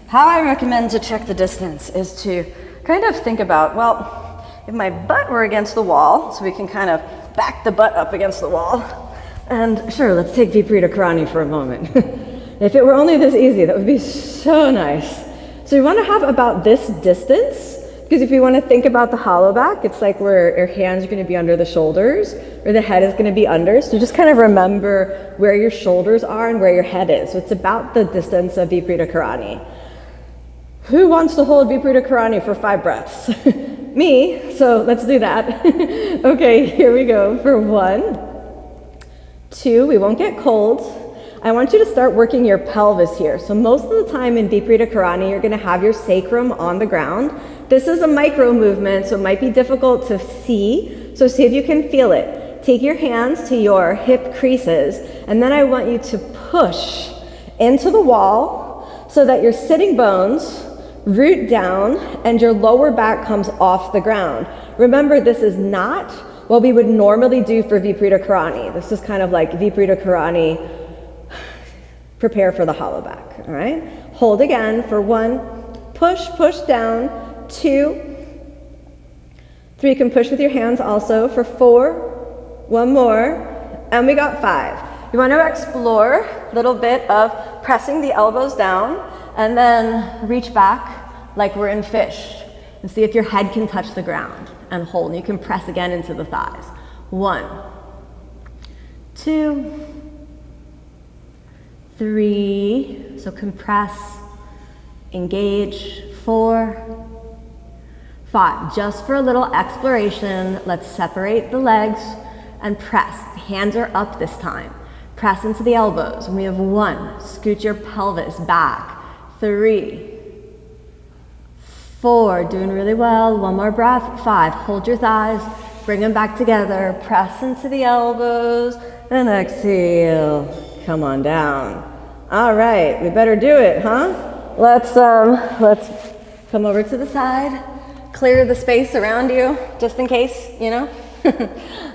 How I recommend to check the distance is to kind of think about, well, if my butt were against the wall, so we can kind of back the butt up against the wall. And sure, let's take Viparita Karani for a moment. If it were only this easy, that would be so nice. So you want to have about this distance, because if you want to think about the hollow back, it's like where your hands are going to be under the shoulders, or the head is going to be under. So just kind of remember where your shoulders are and where your head is. So it's about the distance of Viparita Karani. Who wants to hold Viparita Karani for 5 breaths? Me, so let's do that. Okay, here we go for 1, 2, we won't get cold. I want you to start working your pelvis here. So most of the time in Viparita Karani, you're gonna have your sacrum on the ground. This is a micro movement, so it might be difficult to see. So see if you can feel it. Take your hands to your hip creases, and then I want you to push into the wall so that your sitting bones root down, and your lower back comes off the ground. Remember, this is not what we would normally do for Viparita Karani. This is kind of like Viparita Karani, prepare for the Hollowback, all right? Hold again for 1, push down, 2, 3, you can push with your hands also for 4, 1 more, and we got 5. You want to explore a little bit of pressing the elbows down and then reach back like we're in fish and see if your head can touch the ground and hold. And you can press again into the thighs. 1, 2, 3, so compress, engage, 4, 5. Just for a little exploration, let's separate the legs and press. The hands are up this time. Press into the elbows. And we have 1, scoot your pelvis back. 3, 4, doing really well. 1 more breath. 5, hold your thighs, bring them back together. Press into the elbows and exhale. Come on down. All right, we better do it, huh? Let's come over to the side. Clear the space around you, just in case, you know?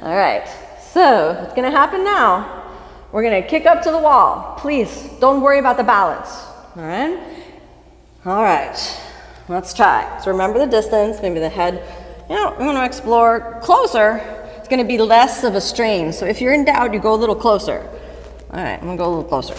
All right, so what's gonna happen now? We're gonna kick up to the wall. Please, don't worry about the balance, all right? All right, let's try. So remember the distance, maybe the head, you know, we wanna explore closer. It's gonna be less of a strain. So if you're in doubt, you go a little closer. All right, I'm gonna go a little closer.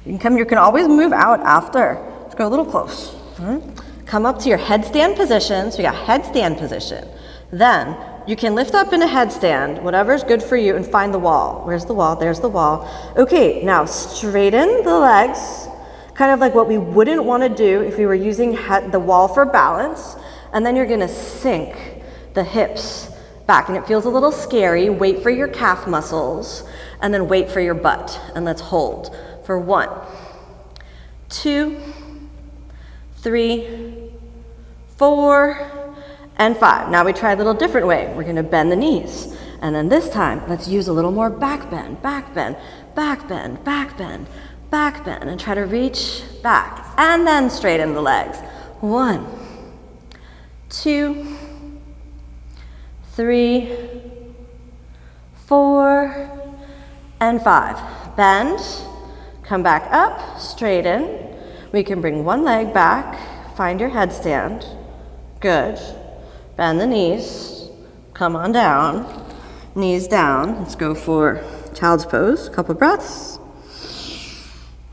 You can always move out after. Let's go a little close. All right? Come up to your headstand position. So we got headstand position. Then you can lift up in a headstand, whatever's good for you, and find the wall. Where's the wall? There's the wall. Okay, now straighten the legs, kind of like what we wouldn't want to do if we were using the wall for balance. And then you're gonna sink the hips back. And it feels a little scary. Wait for your calf muscles, and then wait for your butt. And let's hold for 1, 2, 3, 4, and 5. Now we try a little different way. We're gonna bend the knees. And then this time, let's use a little more back bend, back bend, back bend, back bend, back bend, and try to reach back. And then straighten the legs. 1, 2, 3, 4, and 5. Bend, come back up, straighten. We can bring one leg back, find your headstand. Good. Bend the knees, come on down, knees down. Let's go for child's pose, couple breaths.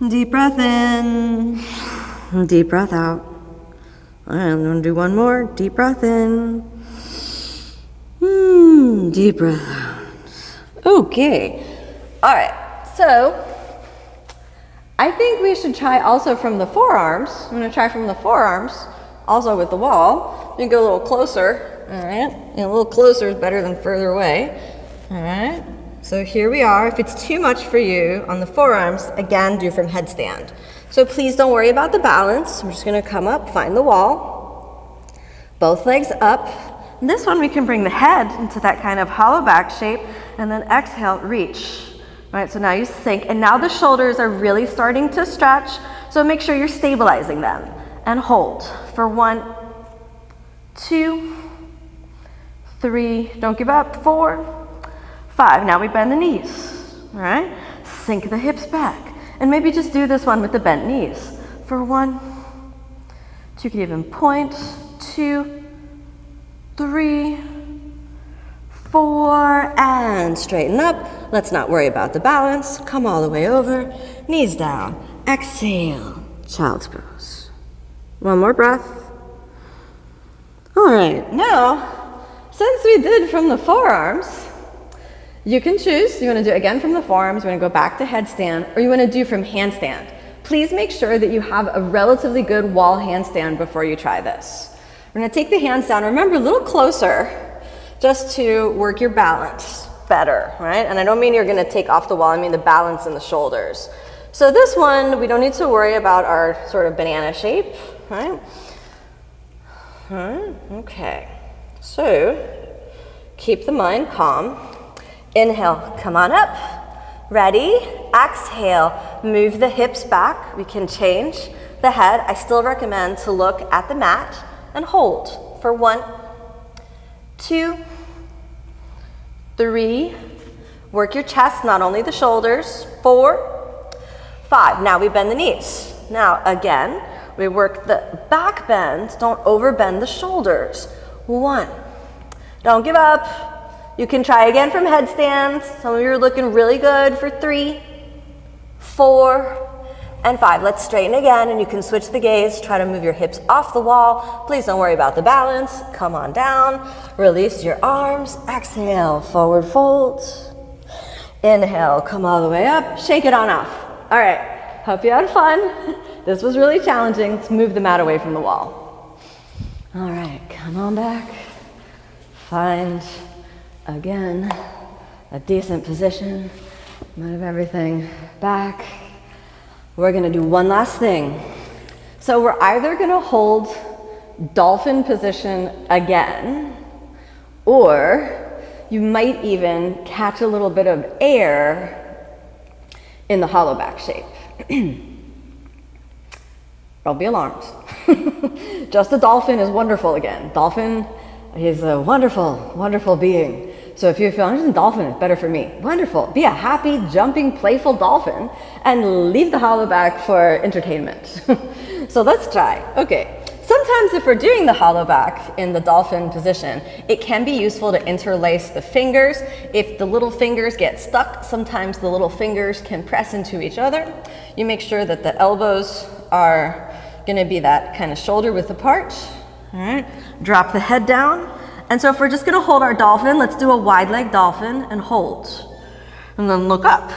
Deep breath in, deep breath out. All right, I'm gonna do one more, deep breath in, deep breath out. Okay, all right, so I think we should try also from the forearms. I'm gonna try from the forearms, also with the wall. You can go a little closer, all right? And a little closer is better than further away, all right? So here we are. If it's too much for you on the forearms, again, do from headstand. So please don't worry about the balance. I'm just gonna come up, find the wall, both legs up. And this one, we can bring the head into that kind of hollow back shape, and then exhale, reach. All right, so now you sink, and now the shoulders are really starting to stretch, so make sure you're stabilizing them. And hold for 1, 2, 3, don't give up, 4, 5. Now we bend the knees, all right? Sink the hips back. And maybe just do this one with the bent knees. For 1, 2, you can even point, 2, 3, 4, and straighten up. Let's not worry about the balance. Come all the way over, knees down. Exhale, child's pose. One more breath. All right, now, since we did from the forearms, you can choose. You want to do it again from the forearms, you want to go back to headstand, or you want to do from handstand. Please make sure that you have a relatively good wall handstand before you try this. We're going to take the hands down. Remember, a little closer, just to work your balance better, right? And I don't mean you're going to take off the wall, I mean the balance in the shoulders. So this one, we don't need to worry about our sort of banana shape, right? Okay, so keep the mind calm. Inhale, come on up. Ready? Exhale, move the hips back. We can change the head, I still recommend to look at the mat and hold for 1, 2, 3. Work your chest, not only the shoulders. 4, 5. Now we bend the knees. Now again, we work the back bend. Don't overbend the shoulders. 1. Don't give up. You can try again from headstand. Some of you are looking really good for 3, 4, and 5. Let's straighten again, and you can switch the gaze. Try to move your hips off the wall. Please don't worry about the balance. Come on down. Release your arms. Exhale, forward fold. Inhale, come all the way up. Shake it on off. All right, hope you had fun. This was really challenging. Let's move the mat away from the wall. All right, come on back. Find, again, a decent position. Move everything back. We're gonna do one last thing. So we're either gonna hold dolphin position again, or you might even catch a little bit of air in the hollowback shape. Don't be alarmed. Just a dolphin is wonderful again. Dolphin is a wonderful, wonderful being. So if you feel, I'm just a dolphin, it's better for me. Wonderful. Be a happy, jumping, playful dolphin and leave the hollowback for entertainment. So let's try. Okay. Sometimes if we're doing the hollowback in the dolphin position, it can be useful to interlace the fingers. If the little fingers get stuck, sometimes the little fingers can press into each other. You make sure that the elbows are gonna be that kind of shoulder width apart. All right, drop the head down. And so if we're just gonna hold our dolphin, let's do a wide leg dolphin and hold. And then look up.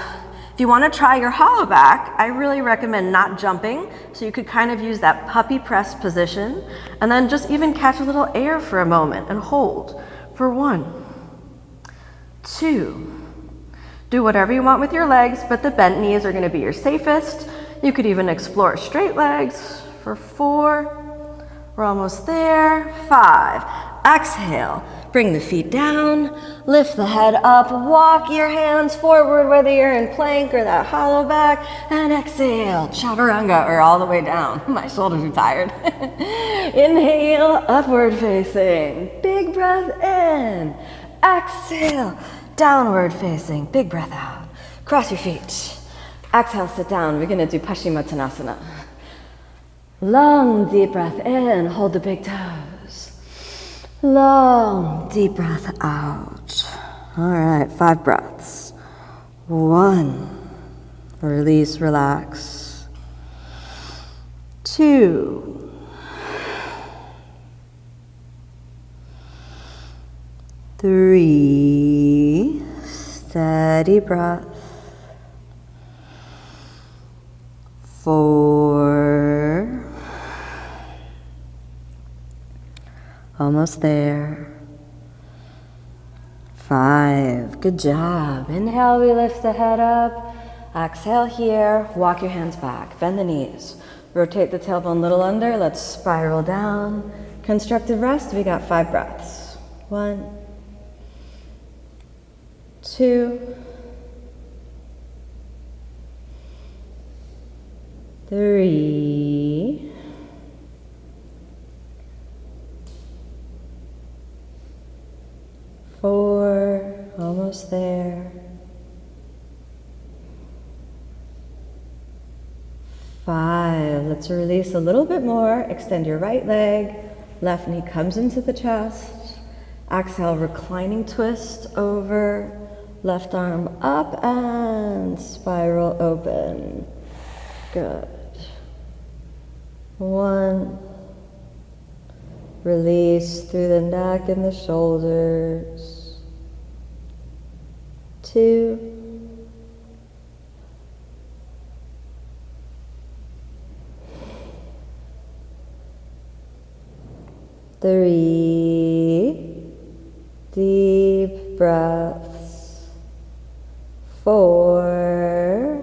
If you wanna try your hollowback, I really recommend not jumping. So you could kind of use that puppy press position and then just even catch a little air for a moment and hold for 1, 2. Do whatever you want with your legs, but the bent knees are gonna be your safest. You could even explore straight legs for 4. We're almost there. 5. Exhale. Bring the feet down. Lift the head up. Walk your hands forward, whether you're in plank or that hollow back. And exhale. Chaturanga, or all the way down. My shoulders are tired. Inhale, upward facing. Big breath in. Exhale, downward facing. Big breath out. Cross your feet. Exhale, sit down. We're going to do Paschimottanasana. Long, deep breath in. Hold the big toes. Long, deep breath out. All right, 5 breaths. 1. Release, relax. 2. 3. Steady breath. 4. Almost there. 5. Good job. Inhale, we lift the head up. Exhale here. Walk your hands back. Bend the knees. Rotate the tailbone a little under. Let's spiral down. Constructive rest. We got 5 breaths. 1, 2, 3. 4, almost there. 5, let's release a little bit more. Extend your right leg. Left knee comes into the chest. Exhale, reclining twist over. Left arm up and spiral open. Good. 1. Release through the neck and the shoulders. 2. 3. Deep breaths. 4.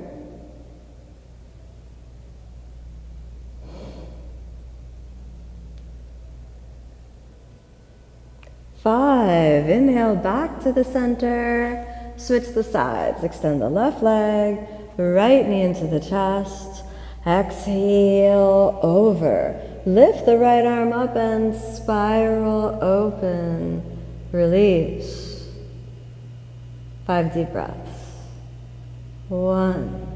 5. Inhale back to the center. Switch the sides. Extend the left leg, right knee into the chest. Exhale, over. Lift the right arm up and spiral open. Release. 5 deep breaths. 1,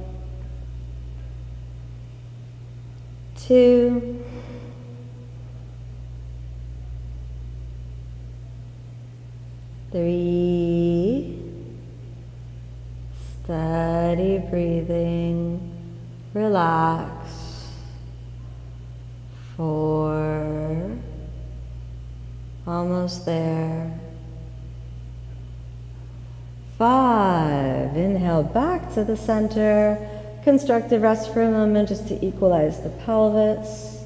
2, 3. Steady breathing. Relax. 4. Almost there. 5. Inhale back to the center. Constructive rest for a moment just to equalize the pelvis.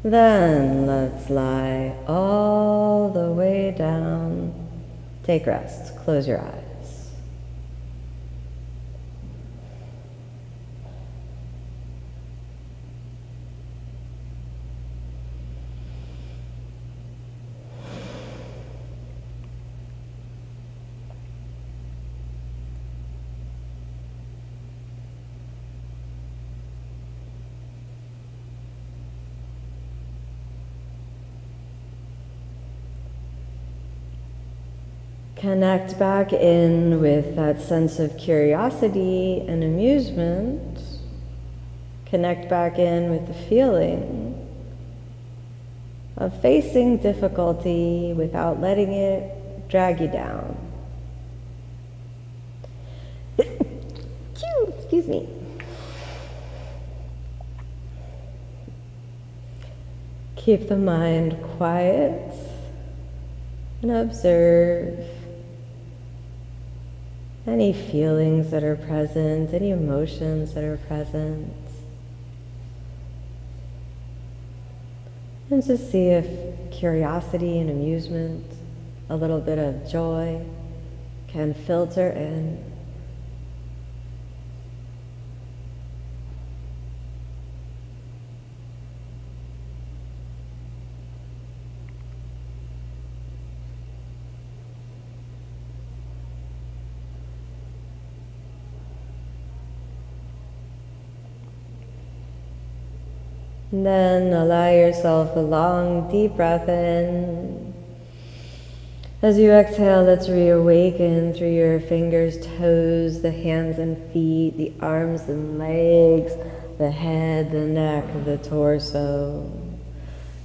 Then let's lie all the way down. Take rest. Close your eyes. Connect back in with that sense of curiosity and amusement. Connect back in with the feeling of facing difficulty without letting it drag you down. Excuse me. Keep the mind quiet and observe any feelings that are present, any emotions that are present. And just see if curiosity and amusement, a little bit of joy, can filter in. And then allow yourself a long, deep breath in. As you exhale, let's reawaken through your fingers, toes, the hands and feet, the arms and legs, the head, the neck, the torso.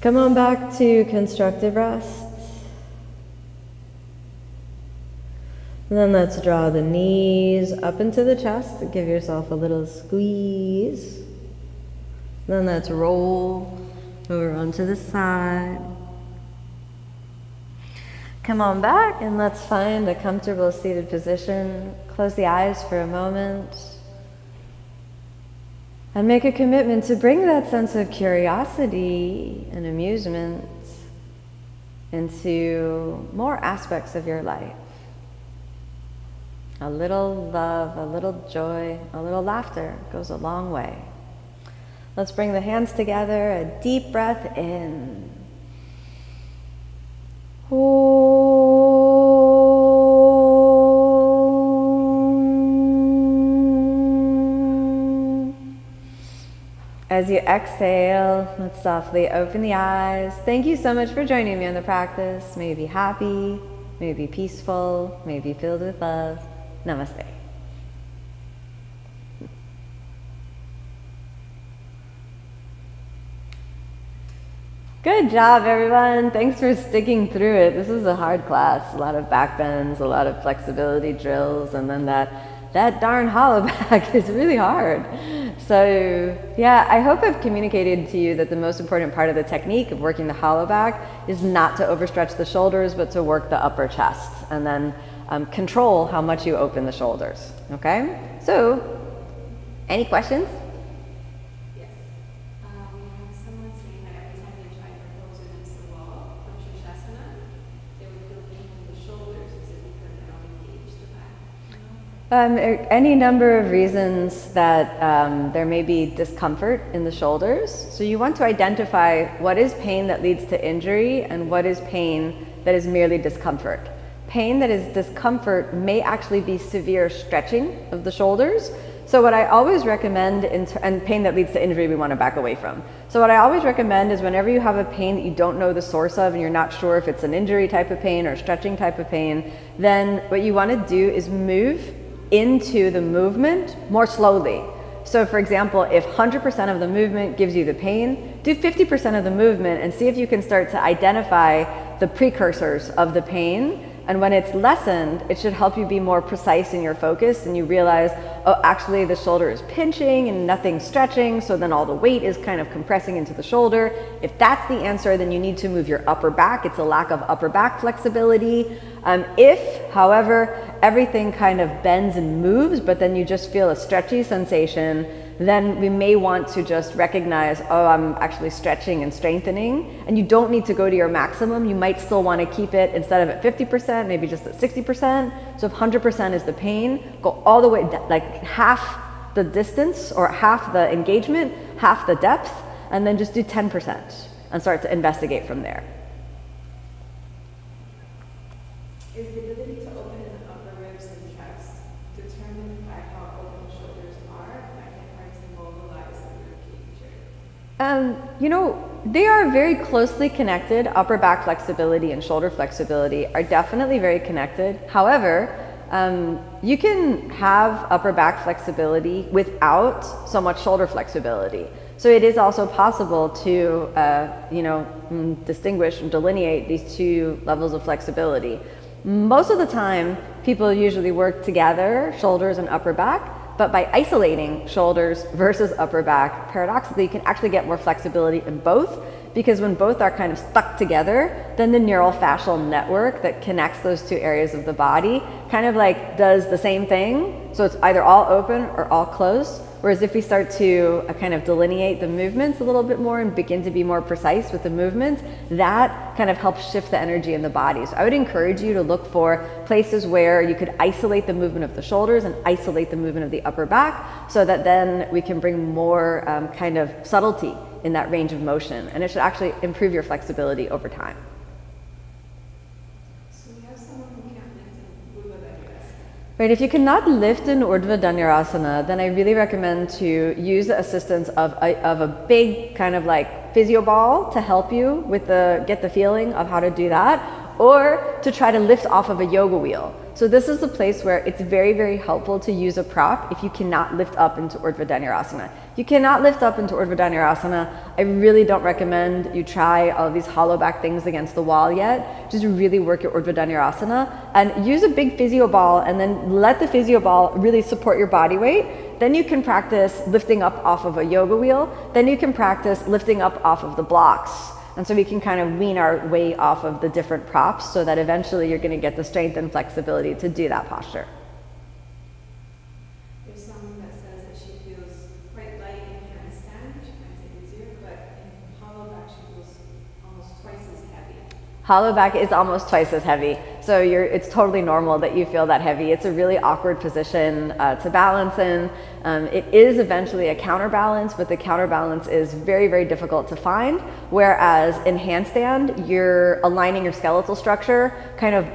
Come on back to constructive rest. And then let's draw the knees up into the chest. Give yourself a little squeeze. Then let's roll over onto the side. Come on back and let's find a comfortable seated position. Close the eyes for a moment. And make a commitment to bring that sense of curiosity and amusement into more aspects of your life. A little love, a little joy, a little laughter goes a long way. Let's bring the hands together, a deep breath in. As you exhale, let's softly open the eyes. Thank you so much for joining me on the practice. May you be happy, may you be peaceful, may you be filled with love. Namaste. Good job, everyone. Thanks for sticking through it. This was a hard class. A lot of back bends, a lot of flexibility drills, and then that darn Hollowback is really hard. So yeah, I hope I've communicated to you that the most important part of the technique of working the Hollowback is not to overstretch the shoulders, but to work the upper chest, and then control how much you open the shoulders, okay? So, any questions? Any number of reasons that there may be discomfort in the shoulders. So you want to identify what is pain that leads to injury and what is pain that is merely discomfort. Pain that is discomfort may actually be severe stretching of the shoulders. So what I always recommend, and pain that leads to injury we want to back away from. So what I always recommend is whenever you have a pain that you don't know the source of and you're not sure if it's an injury type of pain or stretching type of pain, then what you want to do is move into the movement more slowly. So for example, if 100% of the movement gives you the pain, do 50% of the movement and see if you can start to identify the precursors of the pain. And when it's lessened, it should help you be more precise in your focus and you realize, oh, actually the shoulder is pinching and nothing's stretching, so then all the weight is kind of compressing into the shoulder. If that's the answer, then you need to move your upper back. It's a lack of upper back flexibility. If, however, everything kind of bends and moves, but then you just feel a stretchy sensation, then we may want to just recognize, oh, I'm actually stretching and strengthening, and you don't need to go to your maximum. You might still want to keep it, instead of at 50%, maybe just at 60%. So if 100% is the pain, go all the way, like half the distance or half the engagement, half the depth, and then just do 10% and start to investigate from there. Is the ability to open in the upper ribs and chest determined by how open the shoulders are? I can hard to mobilize the rib cage. You know, they are very closely connected. Upper back flexibility and shoulder flexibility are definitely very connected. However, you can have upper back flexibility without so much shoulder flexibility. So it is also possible to, distinguish and delineate these two levels of flexibility. Most of the time, people usually work together, shoulders and upper back, but by isolating shoulders versus upper back, paradoxically, you can actually get more flexibility in both, because when both are kind of stuck together, then the neural fascial network that connects those two areas of the body kind of like does the same thing. So it's either all open or all closed. Whereas if we start to kind of delineate the movements a little bit more and begin to be more precise with the movements, that kind of helps shift the energy in the body. So I would encourage you to look for places where you could isolate the movement of the shoulders and isolate the movement of the upper back, so that then we can bring more kind of subtlety in that range of motion. And it should actually improve your flexibility over time. So we have someone who can't lift in Urdhva Dhanurasana. Right, if you cannot lift in Urdhva Dhanurasana, then I really recommend to use the assistance of a big kind of like physio ball to help you with get the feeling of how to do that, or to try to lift off of a yoga wheel. So this is the place where it's very, very helpful to use a prop if you cannot lift up into Urdhva Dhanurasana. If you cannot lift up into Urdhva Dhanurasana, I really don't recommend you try all these Hollowback things against the wall yet. Just really work your Urdhva Dhanurasana and use a big physio ball, and then let the physio ball really support your body weight. Then you can practice lifting up off of a yoga wheel. Then you can practice lifting up off of the blocks. And so we can kind of wean our way off of the different props, so that eventually you're going to get the strength and flexibility to do that posture. There's someone that says that she feels quite light in handstand, which finds it easier, but in Hollowback she feels almost twice as heavy. Hollowback is almost twice as heavy. So it's totally normal that you feel that heavy. It's a really awkward position to balance in. It is eventually a counterbalance, but the counterbalance is very, very difficult to find. Whereas in handstand, you're aligning your skeletal structure kind of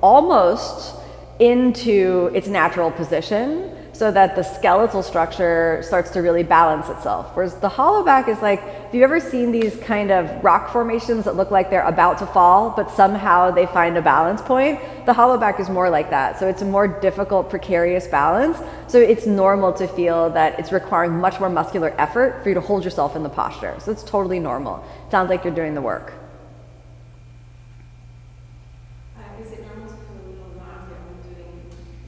almost into its natural position, so that the skeletal structure starts to really balance itself. Whereas the Hollowback is like, have you ever seen these kind of rock formations that look like they're about to fall, but somehow they find a balance point? The Hollowback is more like that. So it's a more difficult, precarious balance. So it's normal to feel that it's requiring much more muscular effort for you to hold yourself in the posture. So it's totally normal. It sounds like you're doing the work. Is it normal to feel a little nausea when doing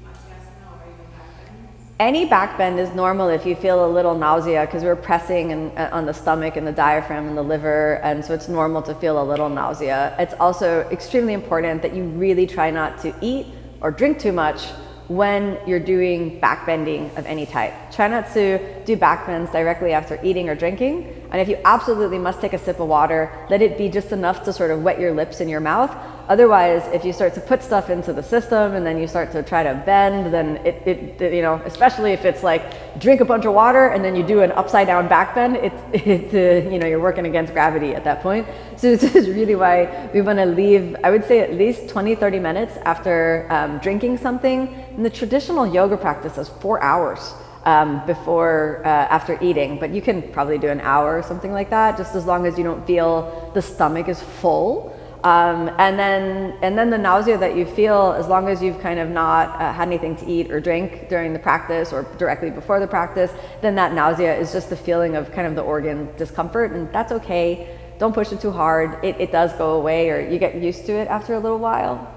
Hanyarasana or even backbends? Any backbend is normal if you feel a little nausea, because we're pressing on the stomach and the diaphragm and the liver, and so it's normal to feel a little nausea. It's also extremely important that you really try not to eat or drink too much when you're doing backbending of any type. Try not to do backbends directly after eating or drinking, and if you absolutely must take a sip of water, let it be just enough to sort of wet your lips and your mouth. Otherwise, if you start to put stuff into the system and then you start to try to bend, then especially if it's like drink a bunch of water and then you do an upside down backbend, you're working against gravity at that point. So this is really why we want to leave, I would say, at least 20-30 minutes after drinking something. And the traditional yoga practice is 4 hours after eating, but you can probably do an hour or something like that, just as long as you don't feel the stomach is full. And then the nausea that you feel, as long as you've kind of not had anything to eat or drink during the practice or directly before the practice, then that nausea is just the feeling of kind of the organ discomfort, and that's okay. Don't push it too hard. It does go away, or you get used to it after a little while.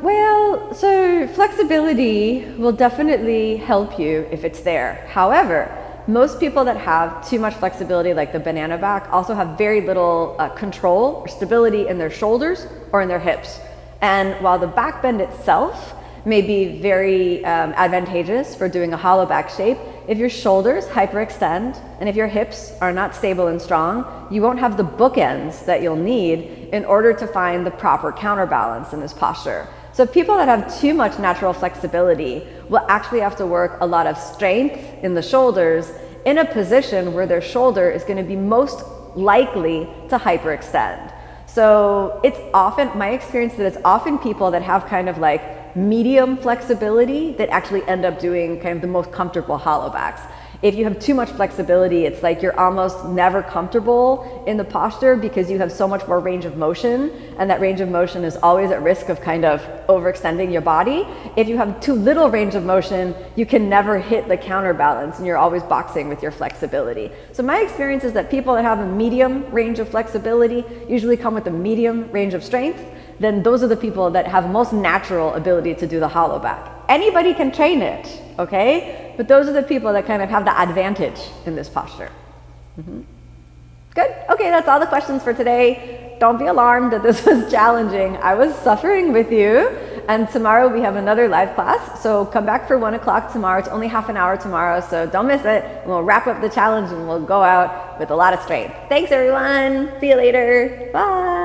Well, so flexibility will definitely help you if it's there. However, most people that have too much flexibility, like the banana back, also have very little control or stability in their shoulders or in their hips. And while the back bend itself may be very advantageous for doing a hollow back shape, if your shoulders hyperextend and if your hips are not stable and strong, you won't have the bookends that you'll need in order to find the proper counterbalance in this posture. So people that have too much natural flexibility will actually have to work a lot of strength in the shoulders in a position where their shoulder is going to be most likely to hyperextend. So it's often, my experience is that it's often people that have kind of like medium flexibility that actually end up doing kind of the most comfortable hollow backs. If you have too much flexibility, it's like you're almost never comfortable in the posture because you have so much more range of motion, and that range of motion is always at risk of kind of overextending your body. If you have too little range of motion, you can never hit the counterbalance and you're always boxing with your flexibility. So my experience is that people that have a medium range of flexibility usually come with a medium range of strength. Then those are the people that have most natural ability to do the hollow back. Anybody can train it, okay? But those are the people that kind of have the advantage in this posture. Good, okay, that's all the questions for today. Don't be alarmed that this was challenging. I was suffering with you, and tomorrow we have another live class, so come back for 1 o'clock tomorrow. It's only half an hour tomorrow, so don't miss it. We'll wrap up the challenge and we'll go out with a lot of strength. Thanks everyone, see you later, bye.